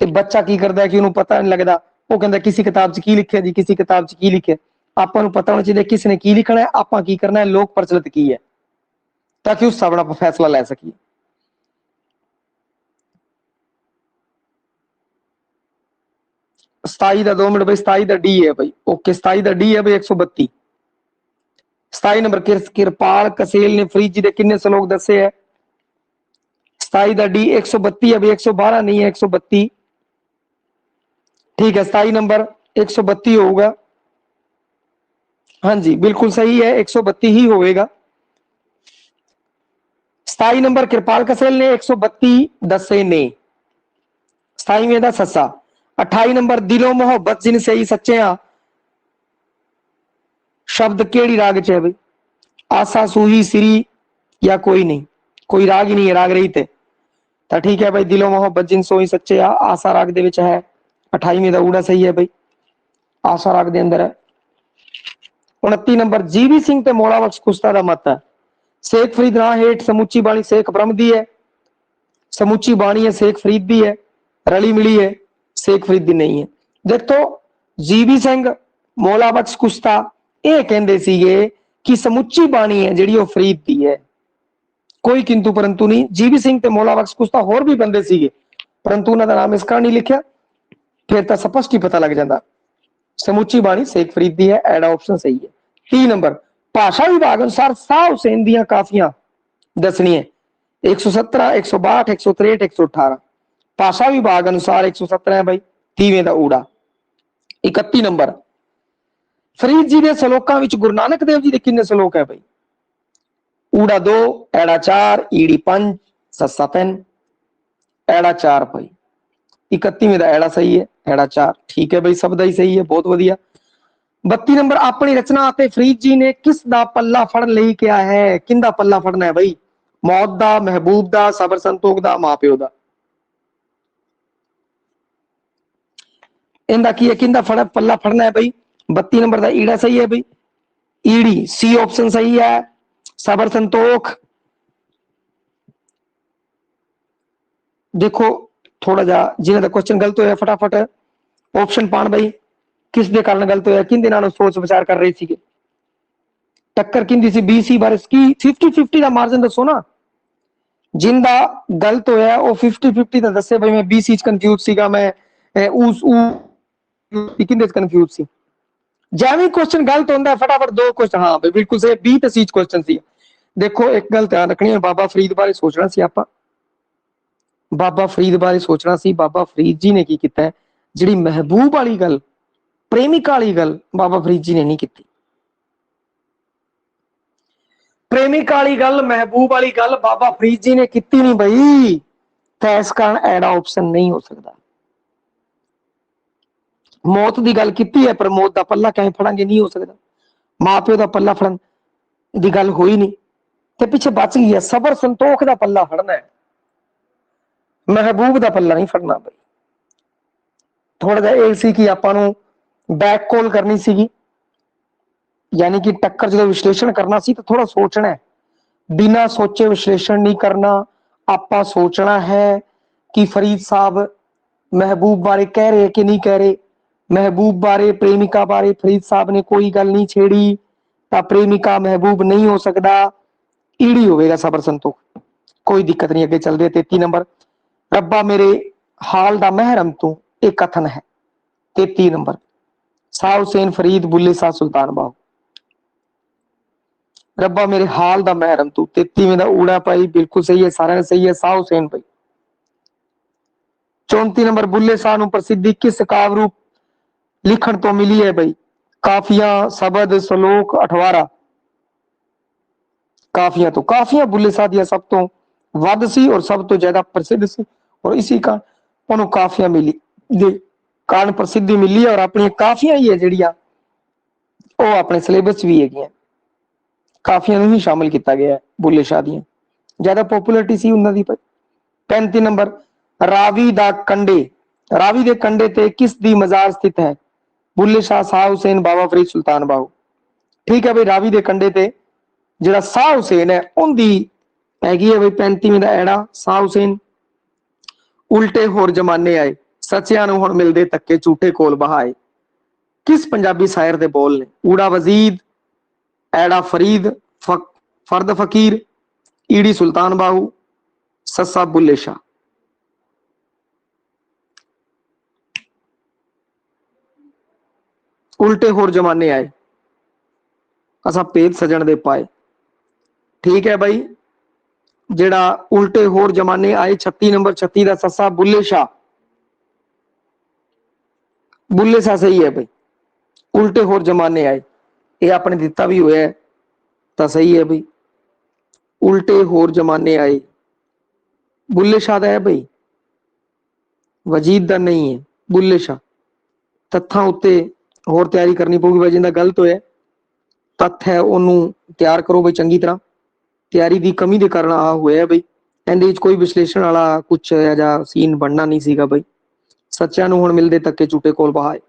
तो बच्चा की करता है कि उन्होंने पता नहीं लगता, वो कहता किसी किताब च की लिखे जी, किसी किताब च की लिखे। आपको पता होना चाहिए किसने की लिखना है, आप की करना है, लोक प्रचलित की है, ताकि उस हिसाब से फैसला लै सकी। सताई का 2 मिनट भाई, 27 का डी है भाई, ओके 27 का डी है भाई 132। 27 नंबर किरपाल कसेल ने फरीद जी के किन्ने श्लोक दसे है? 27 का डी 132 है भाई, 112 नहीं है 132, ठीक है। 27 नंबर 132 होगा, हाँ जी बिल्कुल सही है, 132 ही होगा। 27 नंबर किरपाल कसेल ने 132 दसे ने, 27वें का ससा। 28 नंबर दिलो मोहब्बत जिन सही सच्चे आ शब्द केड़ी राग च है भाई? आसा सूही सिरी या कोई नहीं, कोई राग ही नहीं है, राग रहित है। तो ठीक है भाई, दिलो मोहब्बत जिन सोई सच्चे आ आसा राग दे विच है। 28वें का ऊड़ा सही है भाई, आसा राग दे अंदर है। 29 नंबर जीवी सिंह ते मौला बख्श कुश्ता दा मत है। शेख फरीद ना हेठ समूची बाणी शेख ब्रह्म दी है, समूची बाणी है शेख फरीद दी है, रली मिली है शेख फरीद दी नहीं है। देखो जीवी सिंह मौला बख्श कुश्ता ਇਹ ਕਹਿੰਦੇ ਸੀਗੇ ਕਿ ਸਮੁੱਚੀ ਬਾਣੀ ਹੈ ਜਿਹੜੀ ਉਹ ਫਰੀਦ ਦੀ ਹੈ, ਕੋਈ ਕਿੰਤੂ ਪਰੰਤੂ ਨਹੀਂ। ਜੀਵੀ ਸਿੰਘ ਤੇ ਮੌਲਾ ਬਖਸ਼ ਕੁਛ ਤਾਂ ਹੋਰ ਵੀ ਬੰਦੇ ਸੀਗੇ, ਪਰੰਤੂ ਉਹਨਾਂ ਦਾ ਨਾਮ ਇਸ ਕਾਰਨ ਨਹੀਂ ਲਿਖਿਆ, ਫਿਰ ਤਾਂ ਸਪਸ਼ਟ ਹੀ ਪਤਾ ਲੱਗ ਜਾਂਦਾ। ਸਮੁੱਚੀ ਬਾਣੀ ਸ਼ੇਖ ਫਰੀਦ ਦੀ ਹੈ, ਐਡਾ ਆਪਸ਼ਨ ਸਹੀ ਹੈ। 30 ਨੰबर ਭਾਸ਼ਾ ਵਿਭਾਗ ਅਨੁਸਾਰ शाह हुसैन ਦੀਆਂ ਕਾਫੀਆਂ ਦੱਸਣੀਆਂ 117 162 163 118। ਭਾਸ਼ਾ ਵਿਭਾਗ ਅਨੁਸਾਰ 117 ਹੈ ਬਾਈ, 30ਵੇਂ ਦਾ ਊੜਾ। 31 ਨੰबर फरीद जी के श्लोकों में गुरु नानक देव जी के किन्ने श्लोक है भाई? ऊड़ा 2, एड़ा 4, ईड़ी 5, सस्सा 3, एड़ा 4 भाई। 31वें का एड़ा सही है, एड़ा 4 ठीक है भाई, सब का ही सही है, बहुत वधिया। 32 नंबर अपनी रचना आते फरीद जी ने किस दा पल्ला फड़ लई किया है? किंदा पल्ला फड़ना है भाई? मौत दा, महबूब दा, सबर संतोख दा, मां प्यो दा। इनका की है, किंदा पल्ला फड़ना है भाई? 32 नंबर का ईड़ा सही है भाई, ईड़ी सी ऑप्शन सही है। सबर संतोख देखो थोड़ा जा जिन्हें का क्वेश्चन गलत होया फटाफट ऑप्शन पान भाई, किस दे कारण गलत होया, किंदे नाल सोच विचार कर रहे थे? टक्कर किंदी सी BC बारे की 50-50 का मार्जिन दसो ना, जिंदा गलत होया वो 50-50 का दसे भाई मैं BC कंफ्यूज सीगा, मैं उस किंदे कंफ्यूज सी। जैवी क्वेश्चन गलत होंदा है फटाफट दो क्वेश्चन, हाँ भाई बिल्कुल सही, बी ते सी क्वेश्चन सी। देखो एक गल ध्यान रखनी है, बाबा फरीद बारे सोचना सी आपां, बाबा फरीद बारे सोचना सी। बाबा फरीद जी ने की कीता है, जिहड़ी महबूब वाली गल, प्रेमिका वाली गल बाबा फरीद जी ने नहीं की। प्रेमिका वाली गल, महबूब वाली गल बाबा फरीद जी ने की नहीं भाई, तो इस कारण एड़ा ऑप्शन नहीं हो सकता। मौत की गल की है पर मौत का पल्ला कैं फड़ांगे, नहीं हो सकता। मां प्यो का पल्ला फड़न की गल हुई नहीं, तो पिछे बच गई है। सबर संतोख का पल्ला फड़ना है, महबूब का पल्ला नहीं फड़ना भाई। थोड़ा जा यह सी कि आपां नूं बैक कॉल करनी सी, यानी कि टक्कर जो विश्लेषण करना सी तो थोड़ा सोचना है, बिना सोचे विश्लेषण नहीं करना। आपां सोचना है कि फरीद साहब महबूब बारे कह रहे कि नहीं कह रहे, महबूब बारे प्रेमिका बारे फरीद साहब ने कोई गल नहीं छेड़ी, तो प्रेमिका महबूब नहीं हो सकता, ईड़ी होगा सबर संतोख, कोई दिक्कत नहीं। अगे चल रहे 33 नंबर, रब्बा मेरे हाल दा महरम तू एक कथन है। 33 नंबर, शाह हुसैन फरीद बुल्ले शाह सुल्तान बाहू। रब्बा मेरे हाल दा महरम तू, 33वें दा ऊड़ा पाई बिल्कुल सही है, सारा सही है, शाह हुसैन भाई। 34 नंबर, बुल्ले शाह नूं प्रसिद्धि किस काव्य रूप लिखण तो मिली है भाई? काफिया, शबद, सलोक, अठवारा। काफिया, तो काफिया बुल्ले शाह दियां सब तो वध सी और सब तो ज्यादा प्रसिद्ध सी, और इसी का उन्होंने काफिया मिली दे कारण प्रसिद्धि मिली है, और अपनी काफिया ही है जिहड़ियां वो अपने सिलेबस भी है, काफिया ही शामिल किया गया है बुल्ले शाह दियां, ज्यादा पॉपुलरिटी सी उन्हां दी। 35 नंबर, रावी दा कंडे, रावी दे कंडे ते किस दी मजार स्थित है? बुल्ले शाह, शाह हुसैन, बाबा फरीद, सुल्तान बाहू। ठीक है भाई, रावी दे कंडे ते जिहड़ा शाह हुसैन है उनदी हैगी है भाई 35वें दा एड़ा शाह हुसैन। उल्टे होर जमाने आए, सच्चियां नूं हुण मिलदे तक्के, झूठे कोल बहाए, किस पंजाबी शायर दे बोल ने? ऊड़ा वजीद, एड़ा फरीद, फर्द फकीर, ईड़ी सुल्तान बाहू, सस्सा बुल्ले शाह। उल्टे होर जमाने आए, असा भेद सजण दे पाए। ठीक है भाई, जेड़ा उल्टे होर जमाने आए 36 नंबर, 36 का सस्सा बुल्ले शाह, बुल्ले शाह सही है भाई। उल्टे होर जमाने आए ये आपने दिता भी हुआ है, तो सही है भाई। उल्टे होर जमाने आए बुल्ले शाह का है भाई, वजीद का नहीं है, बुल्ले शाह। तत्थां उत्ते होर तैयारी करनी पऊगी भाई, जिंदा गलत होया तत्थ है उन्होंने तैयार करो भाई चंगी तरह, तैयारी की कमी के कारण आ हुआ है भाई। इहदे कोई विश्लेषण वाला कुछ ऐसा सीन बनना नहीं सीगा भाई, सच्चियां नूं हुण मिलदे तक्के, झूठे कोल बहाए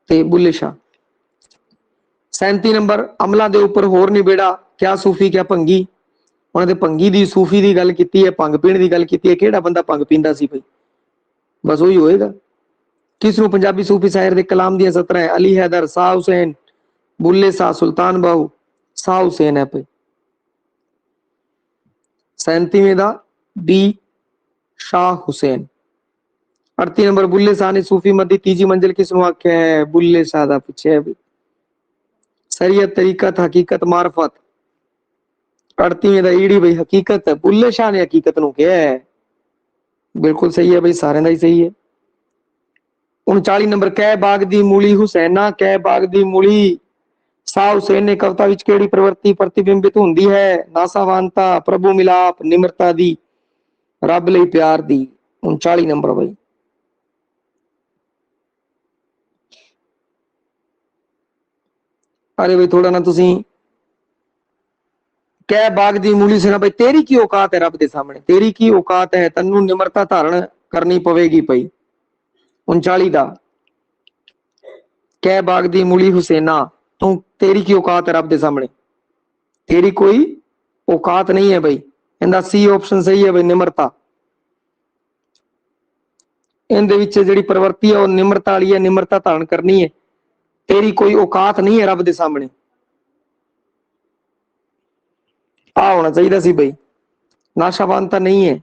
ते बुल्ले शाह। 37 नंबर, अमला दे उपर होर निबेड़ा, क्या सूफी क्या भंगी? उन्होंने भंगी दी सूफी की गल की है, भंग पीण की गल की है, किहड़ा बंदा भंग पींदा सी भाई? बस वही होएगा। किसनूं पंजाबी सूफी शायर दे कलाम दियां 17 है? अली हैदर, शाह हुसैन, बुल्ले शाह, सुल्तान बाहू, शाह हुसैन है भाई। 37वें दा बी शाह हुसैन। 38 नंबर, बुल्ले शाह ने सूफी मत दी तीजी मंजिल किसनूं आख्या है? बुल्ले शाह दा पूछे है भाई। शरीयत, तरीकत, हकीकत, मार्फत। 38वें दा ईड़ी भाई हकीकत है, बुल्ले शाह ने हकीकत नूं कहा है, बिल्कुल सही है भाई, सारे दा ही सही है। 39 नंबर, कै बाग दी मूली हुसैना, कै बाग दी मूली शाह हुसैन ने कविता विच किहड़ी प्रवृत्ति प्रतिबिंबित हुंदी है? नासावानता, प्रभु मिलाप, निम्रता दी, रब लई प्यार दी। 39 नंबर भाई। अरे भाई थोड़ा ना तुसी कै बाग दी मूली से ना भाई, तेरी की औकात है रब दे सामने, तेरी की औकात है, तन्नू निम्रता धारण करनी पवेगी भाई। 39 दा, कै बाग दी मूली हुसैना, तू तेरी की औकात है रब दे सामने? तेरी कोई औकात नहीं है भाई। इनका सी ऑप्शन सही है भाई, निम्रता। इनदे विच जिहड़ी प्रवृत्ति है वो निम्रता वाली है, निम्रता धारण करनी है, तेरी कोई औकात नहीं है रब दे सामने। आ होना चाहिए सी बई, नाशावान तो नहीं है,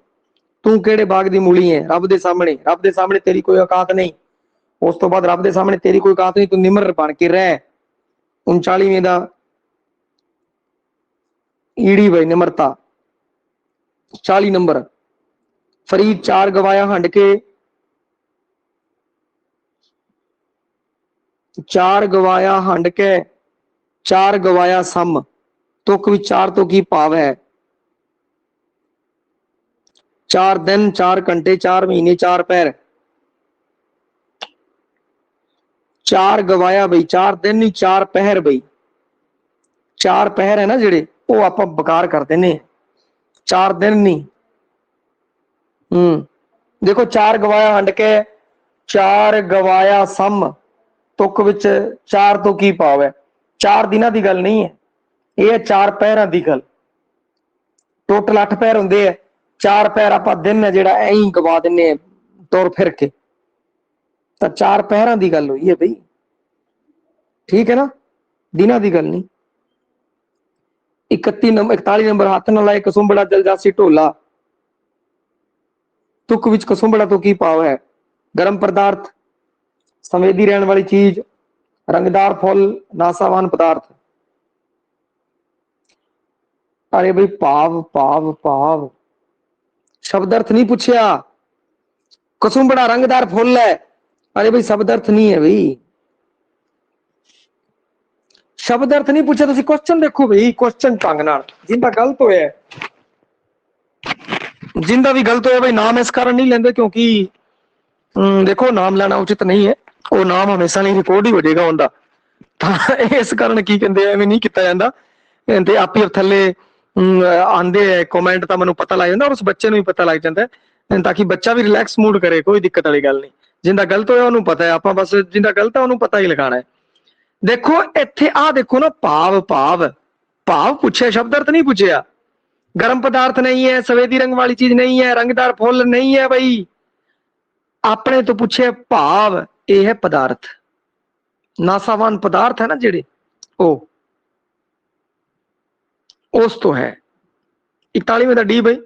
तू केड़े बाग दी मूली है, रब दे सामने, रब दे सामने तेरी कोई औकात नहीं। उस तो बाद रब दे सामने तेरी कोई औकात नहीं, तू निमर बन के रह। 39वें दा ईड़ी बई निमरता। 40 नंबर, फरीद 4 गवाया हंड के, 4 गवाया हंड के 4 गवाया सम, तुक भी 4 तो की भाव है। 4 दिन 4 घंटे 4 महीने 4 पैर, 4 गवाया बई 4 दिन नहीं 4 पहर बई। 4 पहर है ना जेड़े वो आप बकार कर देने, 4 दिन नहीं। देखो 4 गवाया हंड के 4 गवाया सम, तुक विच 4 तो की भाव है। 4 दिनों की गल नहीं है, ये 4 पहर की गल। टोटल 8 पैर होंगे है, 4 पैर आप दिन है जेड़ा ऐ गवा देने तुर फिर के, तो 4 पहर की गल हुई है बई, ठीक है ना, दिनों की गल नहीं। 31 नंबर 41 नंबर, हाथ न लाए कसुंबड़ा जल जासी ढोला, तुक विच कसुंबड़ा तो की भाव है। गर्म पदार्थ, संवेदी रहने वाली चीज, रंगदार फुल, नासावान पदार्थ। अरे भाई भाव भाव भाव, शब्द अर्थ नहीं पूछया। कसुंबड़ा रंगदार फुल है, अरे भाई शब्द अर्थ नहीं है भाई, शब्द अर्थ नहीं पूछा। तुम क्वेश्चन देखो भाई, क्वेश्चन ढंग नाल, जिंदा गलत होया, जिंदा भी गलत होया भाई नाम इस कारण नहीं लेंदे क्योंकि देखो नाम लेना उचित नहीं है, वो नाम हमेशा नहीं रिकॉर्ड ही हो जाएगा उनका, इस कारण की कहते एवं नहीं किया जाता, ते आप ही थले आंदे है कमेंट तो मैं पता लग जाता और उस बच्चे भी पता लग जाता है, ताकि बच्चा भी रिलैक्स मूड करे, कोई दिक्कत वाली गल नहीं। जिंदा गलत होया उन्होंने पता है, आप बस जिंदा गलत है उन्होंने पता ही लगाना है। देखो इत्थे आ देखो ना, भाव भाव भाव पूछे, शब्द अर्थ नहीं पूछया। गर्म पदार्थ नहीं है, सवेदी रंग वाली चीज नहीं है, रंगदार फुल नहीं है भाई, अपने तो पूछे भाव, ये है पदार्थ, नासावान पदार्थ है ना जेड़े ओ, उस तो है। 41वें दा डी भाई,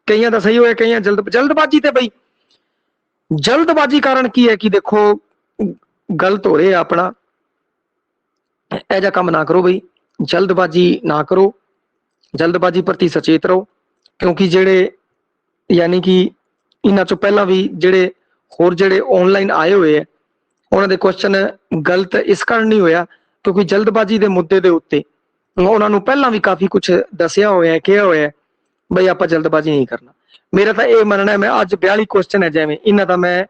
कई दा सही होया, कई जल्दबाजी ते भाई, जल्दबाजी कारण की है कि देखो गलत हो रहा अपना, ऐजा काम ना करो भाई, जल्दबाजी ना करो, जल्दबाजी प्रति सचेत रहो, क्योंकि जेड़े यानी कि इन्हां चों पहला भी जेड़े होर जेड़े ऑनलाइन आए हुए है उन्हां दे क्वेश्चन गलत इस कारण नहीं होया क्योंकि जल्दबाजी के मुद्दे के उत्ते उन्हां नूं पहला भी काफी कुछ दसिया होया है, कहा होया है बई आपां जल्दबाजी नहीं करना। मेरा तो यह मनना है, मैं अज 42 क्वेश्चन है जिवें इन्हां दा मैं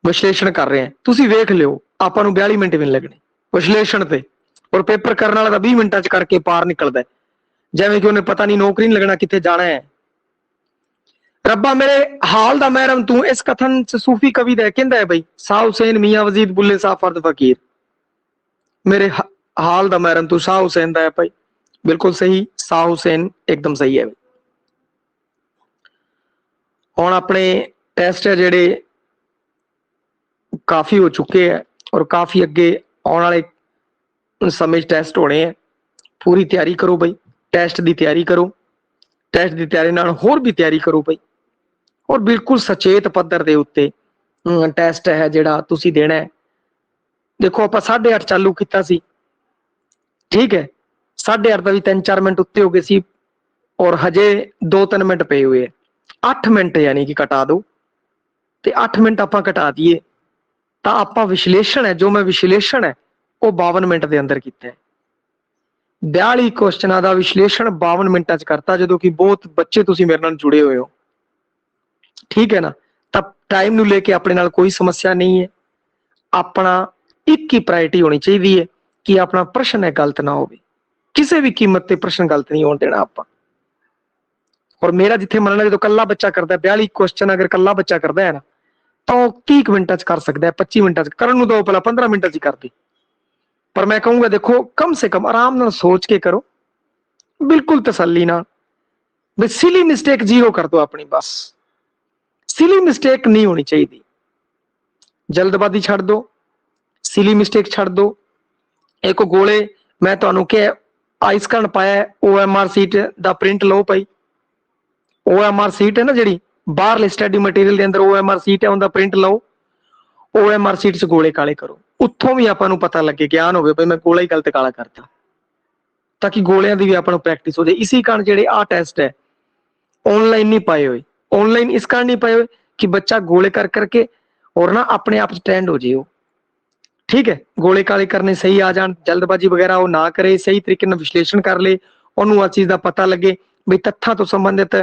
विश्लेषण कर रहा, तुसीं वेख लिओ, आपां नूं 42 मिनट भी नहीं लगने विश्लेषण ते, और पेपर करने वाला 20 मिनटां च करके पार निकलदा है, जिवें कि उन्हें पता नहीं नौकरी नहीं लगना, कित्थे जाना है। रब्बा मेरे हाल दा महरम तू, इस कथन च सूफी कवि दा कहंदा है बई शाह हुसैन मियां वजीद बुल्ले शाह फर्द फकीर, मेरे हाल दा महरम तू शाह हुसैन दा है भाई, बिल्कुल सही, शाह हुसैन एकदम सही है। हुण अपने टेस्ट है जेड़े काफी हो चुके हैं और काफी अगे आने वाले समय टेस्ट होने हैं, पूरी तैयारी करो बई, टेस्ट की तैयारी करो, टेस्ट की तैयारी नाल होर भी तैयारी करो बई, और बिल्कुल सचेत पद्धर के उत्ते टेस्ट है जिहड़ा तुसीं देना है। देखो आप 8:30 चालू किया सी, ठीक है, 8:30 का भी 3-4 मिनट उत्ते हो गए सी और हजे 2-3 मिनट पे हुए है, 8 मिनट यानी कि कटा दो, तो 8 मिनट आप कटा दिए तो आप विश्लेषण है, जो मैं विश्लेषण है वो 52 मिनट के अंदर किया है। 42 क्वेश्चनों का विश्लेषण 52 मिनटा च करता, जो कि बहुत बच्चे तुसीं मेरे नाल जुड़े हुए हो, ठीक है ना। तब टाइम नूं लेके अपने नाल कोई समस्या नहीं है, अपना एक ही प्रायोरिटी होनी चाहिए कि अपना प्रश्न है गलत ना हो, किसी भी कीमत पे प्रश्न गलत नहीं होने देना आप। और मेरा जिथे मनना जो कला बच्चा करता है 42 क्वेश्चन अगर कला बच्चा करता है ना तो 30 मिनटा च कर सकता है, 25 मिनटा च करन नूं दो, पहला 15 मिनटा च कर दी, पर मैं कहूंगा देखो कम से कम आराम नाल सोच के करो, बिल्कुल तसल्ली ना, सिली मिस्टेक जीरो कर दो अपनी, बस सिली मिस्टेक नहीं होनी चाहिए, जल्दबाजी छड़ दो, सिली मिस्टेक छड़ दो, एक गोले मैं तुहानू क्या आइसकन पाया OMR सीट का प्रिंट लो भाई OMR सीट है ना जी बाहरले स्टडी मटीरियल के अंदर OMR सीट है उनका प्रिंट लो OMR सीट च गोले काले करो उत्थों भी आपको पता लगे ज्ञान हो भाई मैं गोला ही गलत काला करता ताकि गोलियां की भी आपको प्रैक्टिस हो जाए इसी कारण जेडे आ टेस्ट है ऑनलाइन नहीं पाए हुए ऑनलाइन इस कारण नहीं पाए हुए कि बच्चा गोले कर करके और ना अपने आप स्टैंड हो जाए ठीक है गोले काले करने सही आ जान जल्दबाजी वगैरह वो ना करे सही तरीके ਨਾਲ विश्लेषण कर ले ਉਹਨੂੰ ਆ ਚੀਜ਼ ਦਾ ਪਤਾ ਲੱਗੇ ਵੀ ਤੱਥਾਂ ਤੋਂ ਸੰਬੰਧਿਤ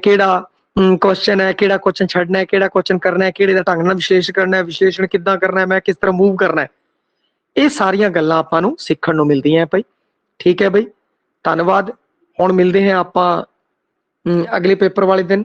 ਕਿਹੜਾ क्वेश्चन है ਕਿਹੜਾ क्वेश्चन ਛੱਡਣਾ ਹੈ ਕਿਹੜਾ क्वेश्चन करना है ਕਿਹੜੇ ਦਾ ਢੰਗ ਨਾਲ ਵਿਸ਼ਲੇਸ਼ਣ ਕਰਨਾ ਹੈ ਵਿਸ਼ਲੇਸ਼ਣ ਕਿੱਦਾਂ ਕਰਨਾ ਹੈ ਮੈਂ ਕਿਸ ਤਰ੍ਹਾਂ ਮੂਵ ਕਰਨਾ ਹੈ ਇਹ ਸਾਰੀਆਂ ਗੱਲਾਂ ਆਪਾਂ ਨੂੰ ਸਿੱਖਣ ਨੂੰ ਮਿਲਦੀਆਂ ਭਾਈ ਠੀਕ ਹੈ ਭਾਈ ਧੰਨਵਾਦ ਹੁਣ ਮਿਲਦੇ ਹਾਂ ਆਪਾਂ ਅਗਲੇ ਪੇਪਰ ਵਾਲੇ ਦਿਨ